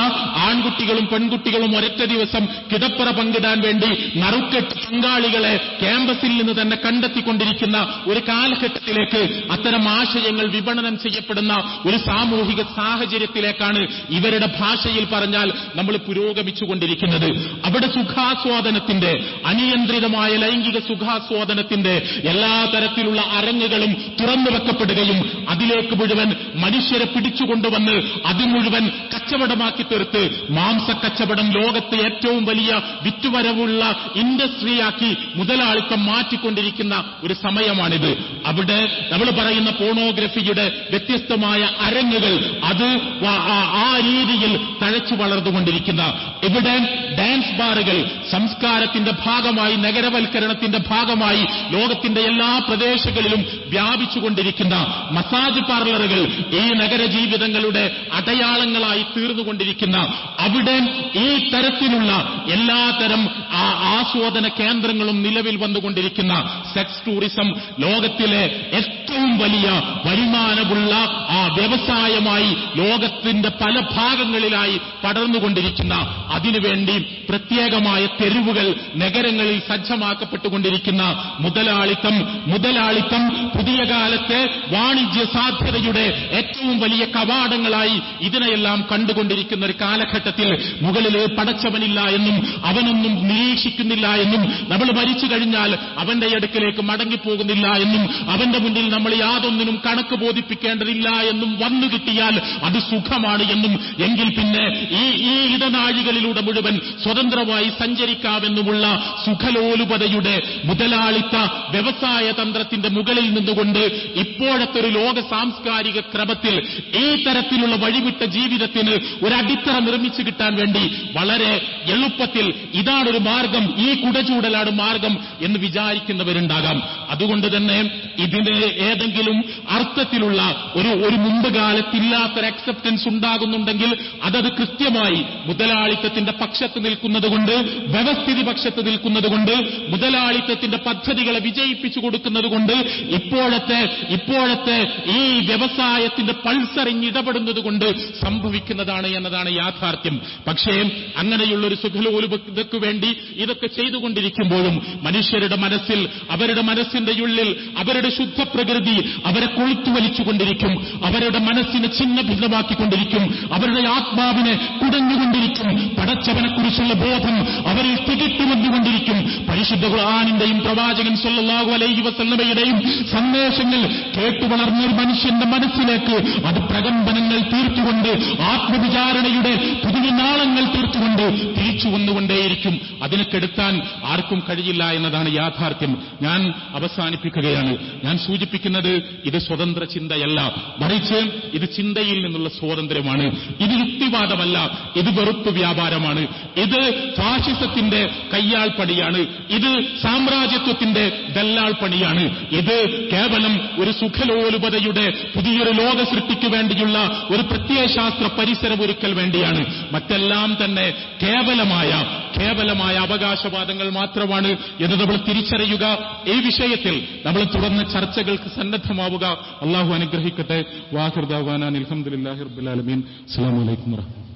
Speaker 1: ആൺകുട്ടികളും പെൺകുട്ടികളും ഒരൊറ്റ ദിവസം കിടപ്പറ പങ്കിടാൻ വേണ്ടി നറുക്കെട്ട് പങ്കാളികളെ ക്യാമ്പസിൽ നിന്ന് തന്നെ കണ്ടെത്തിക്കൊണ്ടിരിക്കുന്ന ഒരു കാലഘട്ടത്തിലേക്ക് അത്തരം ആശയങ്ങൾ വിപണനം ചെയ്യപ്പെടുന്ന ഒരു സാമൂഹിക സാഹചര്യത്തിലേക്കാണ് ഇവരുടെ ഭാഷയിൽ പറഞ്ഞാൽ നമ്മൾ പുരോഗമിച്ചുകൊണ്ടിരിക്കുന്നത്. അവിടെ സുഖാസ്വാദനത്തിന്റെ, അനിയന്ത്രിതമായ ലൈംഗിക സുഖാസ്വാദനത്തിന്റെ എല്ലാ തരത്തിലുള്ള അരങ്ങുകളും തുറന്നു വെക്കപ്പെടുകയും അതിലേക്ക് മുഴുവൻ മനുഷ്യരെ പിടിച്ചുകൊണ്ടുവന്ന് അത് മുഴുവൻ കച്ചവടമാക്കി തീർത്ത് മാംസക്കച്ചവടം ലോകത്തെ ഏറ്റവും വലിയ വിറ്റുവരവുള്ള ഇൻഡസ്ട്രിയാക്കി മുതലാളിത്തം മാറ്റിക്കൊണ്ടിരിക്കുന്ന ഒരു സമയമാണിത്. അവിടെ നമ്മൾ പറയുന്ന പോണോഗ്രഫിയുടെ വ്യത്യസ്തമായ അരങ്ങുകൾ അത് ആ രീതിയിൽ തഴച്ചു വളർന്നുകൊണ്ടിരിക്കുന്ന, ഇവിടെ ഡാൻസ് ബാറുകൾ സംസ്കാരത്തിന്റെ ഭാഗമായി, നഗരവൽക്കരണത്തിന്റെ ഭാഗമായി ലോകത്തിന്റെ എല്ലാ പ്രദേശങ്ങളിലും വ്യാപിച്ചുകൊണ്ടിരിക്കുന്ന മസാജ് പാർലറുകൾ ഈ നഗരജീവിതങ്ങളുടെ അടയാളങ്ങളായി തീർന്നുകൊണ്ടിരിക്കുന്ന, അവിടെ ഈ തരത്തിലുള്ള എല്ലാതരം ആസ്വാദന കേന്ദ്രങ്ങളും നിലവിൽ വന്നുകൊണ്ടിരിക്കുന്ന സെക്സ് ടൂറിസം ലോകത്തിലെ ഏറ്റവും വലിയ വരുമാനമുള്ള വ്യവസായമായി ലോകത്തിന്റെ പല ഭാഗങ്ങളിലായി പടർന്നുകൊണ്ടിരിക്കുന്ന, അതിനുവേണ്ടി പ്രത്യേകമായ തെരുവുകൾ നഗരങ്ങളിൽ സജ്ജമാക്കപ്പെട്ടുകൊണ്ടിരിക്കുന്ന മുതലാളിത്തം പുതിയ കാലത്തെ വാണിജ്യ സാധ്യതയുടെ ഏറ്റവും വലിയ കവാടങ്ങളായി ഇതിനെയെല്ലാം കണ്ടുകൊണ്ടിരിക്കുന്ന ഒരു കാലഘട്ടത്തിൽ മുകളിൽ പടച്ചവനില്ല എന്നും അവനൊന്നും നിരീക്ഷിക്കുന്നില്ല എന്നും നമ്മൾ മരിച്ചു കഴിഞ്ഞാൽ അവന്റെ അടുക്കലേക്ക് മടങ്ങിപ്പോകുന്നില്ല എന്നും അവന്റെ മുന്നിൽ നമ്മൾ യാതൊന്നിനും കണക്ക് ബോധിപ്പിക്കേണ്ടതില്ല എന്നും വന്നു കിട്ടിയാൽ അത് സുഖമാണ് എന്നും, എങ്കിൽ പിന്നെ ഈ ഇടനാഴികളിലൂടെ മുഴുവൻ സ്വതന്ത്രമായി സഞ്ചരിക്കാമെന്നുമുള്ള സുഖലോലുപതയുടെ മുതലാളിത്ത വ്യവസായ തന്ത്രത്തിന്റെ മുകളിൽ നിന്നുകൊണ്ട് ഇപ്പോഴത്തെ ഒരു ലോക സാംസ്കാരിക ക്രമത്തിൽ ഈ തരത്തിലുള്ള വഴിവിട്ട ജീവിതത്തിന് ഒരു അടിത്തറ നിർമ്മിച്ചു കിട്ടാൻ വേണ്ടി വളരെ എളുപ്പത്തിൽ ഇതാണൊരു മാർഗം, ഈ കുടചൂടലാണ് മാർഗം എന്ന് വിചാരിക്കുന്നവരുണ്ടാകാം. അതുകൊണ്ട് തന്നെ ഇതിന് ഏതെങ്കിലും അർത്ഥത്തിലുള്ള ഒരു മുമ്പ് കാലത്തില്ലാത്തൊരു അക്സെപ്റ്റൻസ് ഉണ്ടാകുന്നുണ്ടെങ്കിൽ അതത് കൃത്യമായി മുതലാളിത്തത്തിന്റെ പക്ഷത്ത് നിൽക്കുന്നതുകൊണ്ട്, വ്യവസ്ഥിതി പക്ഷത്ത് നിൽക്കുന്നതുകൊണ്ട്, മുതലാളിത്തത്തിന്റെ പദ്ധതികളെ വിജയിപ്പിച്ചു കൊടുക്കുന്നതുകൊണ്ട്, ഇപ്പോഴത്തെ ഈ വ്യവസായത്തിന്റെ പൾസറിഞ്ഞിടപെടുന്നതുകൊണ്ട് സംഭവിക്കുന്നതാണ് എന്നതാണ് യാഥാർത്ഥ്യം. പക്ഷേ അങ്ങനെയുള്ളൊരു സുഖലോലുപതയ്ക്ക് വേണ്ടി ഇതൊക്കെ ചെയ്തുകൊണ്ടിരിക്കുമ്പോഴും മനുഷ്യരുടെ മനസ്സിൽ, അവരുടെ മനസ്സിന്റെ ഉള്ളിൽ അവരുടെ ശുദ്ധ പ്രകൃതി അവരെ കൊളുത്തുവലിച്ചുകൊണ്ടിരിക്കും, അവരുടെ മനസ്സിനെ ഛിന്ന ഭിന്നമാക്കിക്കൊണ്ടിരിക്കും, അവരുടെ ആത്മാവിനെ കുടഞ്ഞുകൊണ്ടിരിക്കും, പടച്ചവനെക്കുറിച്ചുള്ള ബോധം അവരിൽ തികട്ടി വന്നുകൊണ്ടിരിക്കും. വിശുദ്ധ ഖുർആനിന്റെയും പ്രവാചകൻ സ്വല്ലല്ലാഹു അലൈഹി വസല്ലമയുടെയും സന്ദേശങ്ങൾ കേട്ടുവളർന്ന ഒരു മനുഷ്യന്റെ മനസ്സിലേക്ക് അത് പ്രകമ്പനങ്ങൾ തീർത്തുകൊണ്ട് ആത്മവിചാരണയുടെ പുതിയ നാളങ്ങൾ തീർത്തുകൊണ്ട് തിരിച്ചു വന്നുകൊണ്ടേയിരിക്കും. അതിനെ കെടുത്താൻ ആർക്കും കഴിയില്ല എന്നതാണ് യാഥാർത്ഥ്യം. ഞാൻ അവസാനിപ്പിക്കുകയാണ്. ഞാൻ സൂചിപ്പിക്കുന്നത് ഇത് സ്വതന്ത്ര ചിന്തയല്ല, മറിച്ച് ഇത് ചിന്തയിൽ നിന്നുള്ള സ്വാതന്ത്ര്യമാണ്. ഇത് യുക്തിവാദമല്ല, ഇത് വെറുപ്പ് വ്യാപാരമാണ്. ഇത് ഫാഷിസത്തിന്റെ കയ്യാൾ പണിയാണ്. ഇത് സാമ്രാജ്യത്വത്തിന്റെ ദല്ലാൾ പണിയാണ്. ഇത് കേവലം ഒരു സുഖലോലുപതയുടെ പുതിയൊരു ലോക സൃഷ്ടിക്ക് വേണ്ടിയുള്ള ഒരു പ്രത്യയശാസ്ത്ര പരിസരമൊരുക്കൽ വേണ്ടിയാണ്. മറ്റെല്ലാം തന്നെ കേവലമായ അവകാശവാദങ്ങൾ മാത്രമാണ് എന്ന് നമ്മൾ തിരിച്ചറിയുക. ഈ വിഷയത്തിൽ നമ്മൾ തുടർന്ന് ചർച്ചകൾക്ക് സന്നദ്ധമാവുക. അള്ളാഹു അനുഗ്രഹിക്കട്ടെ. വാഹിർ ദഅ്വാനാ അൽഹംദുലില്ലാഹി റബ്ബിൽ ആലമീൻ. അസ്സലാമു അലൈക്കും വറഹ്മത്തുള്ളാഹി.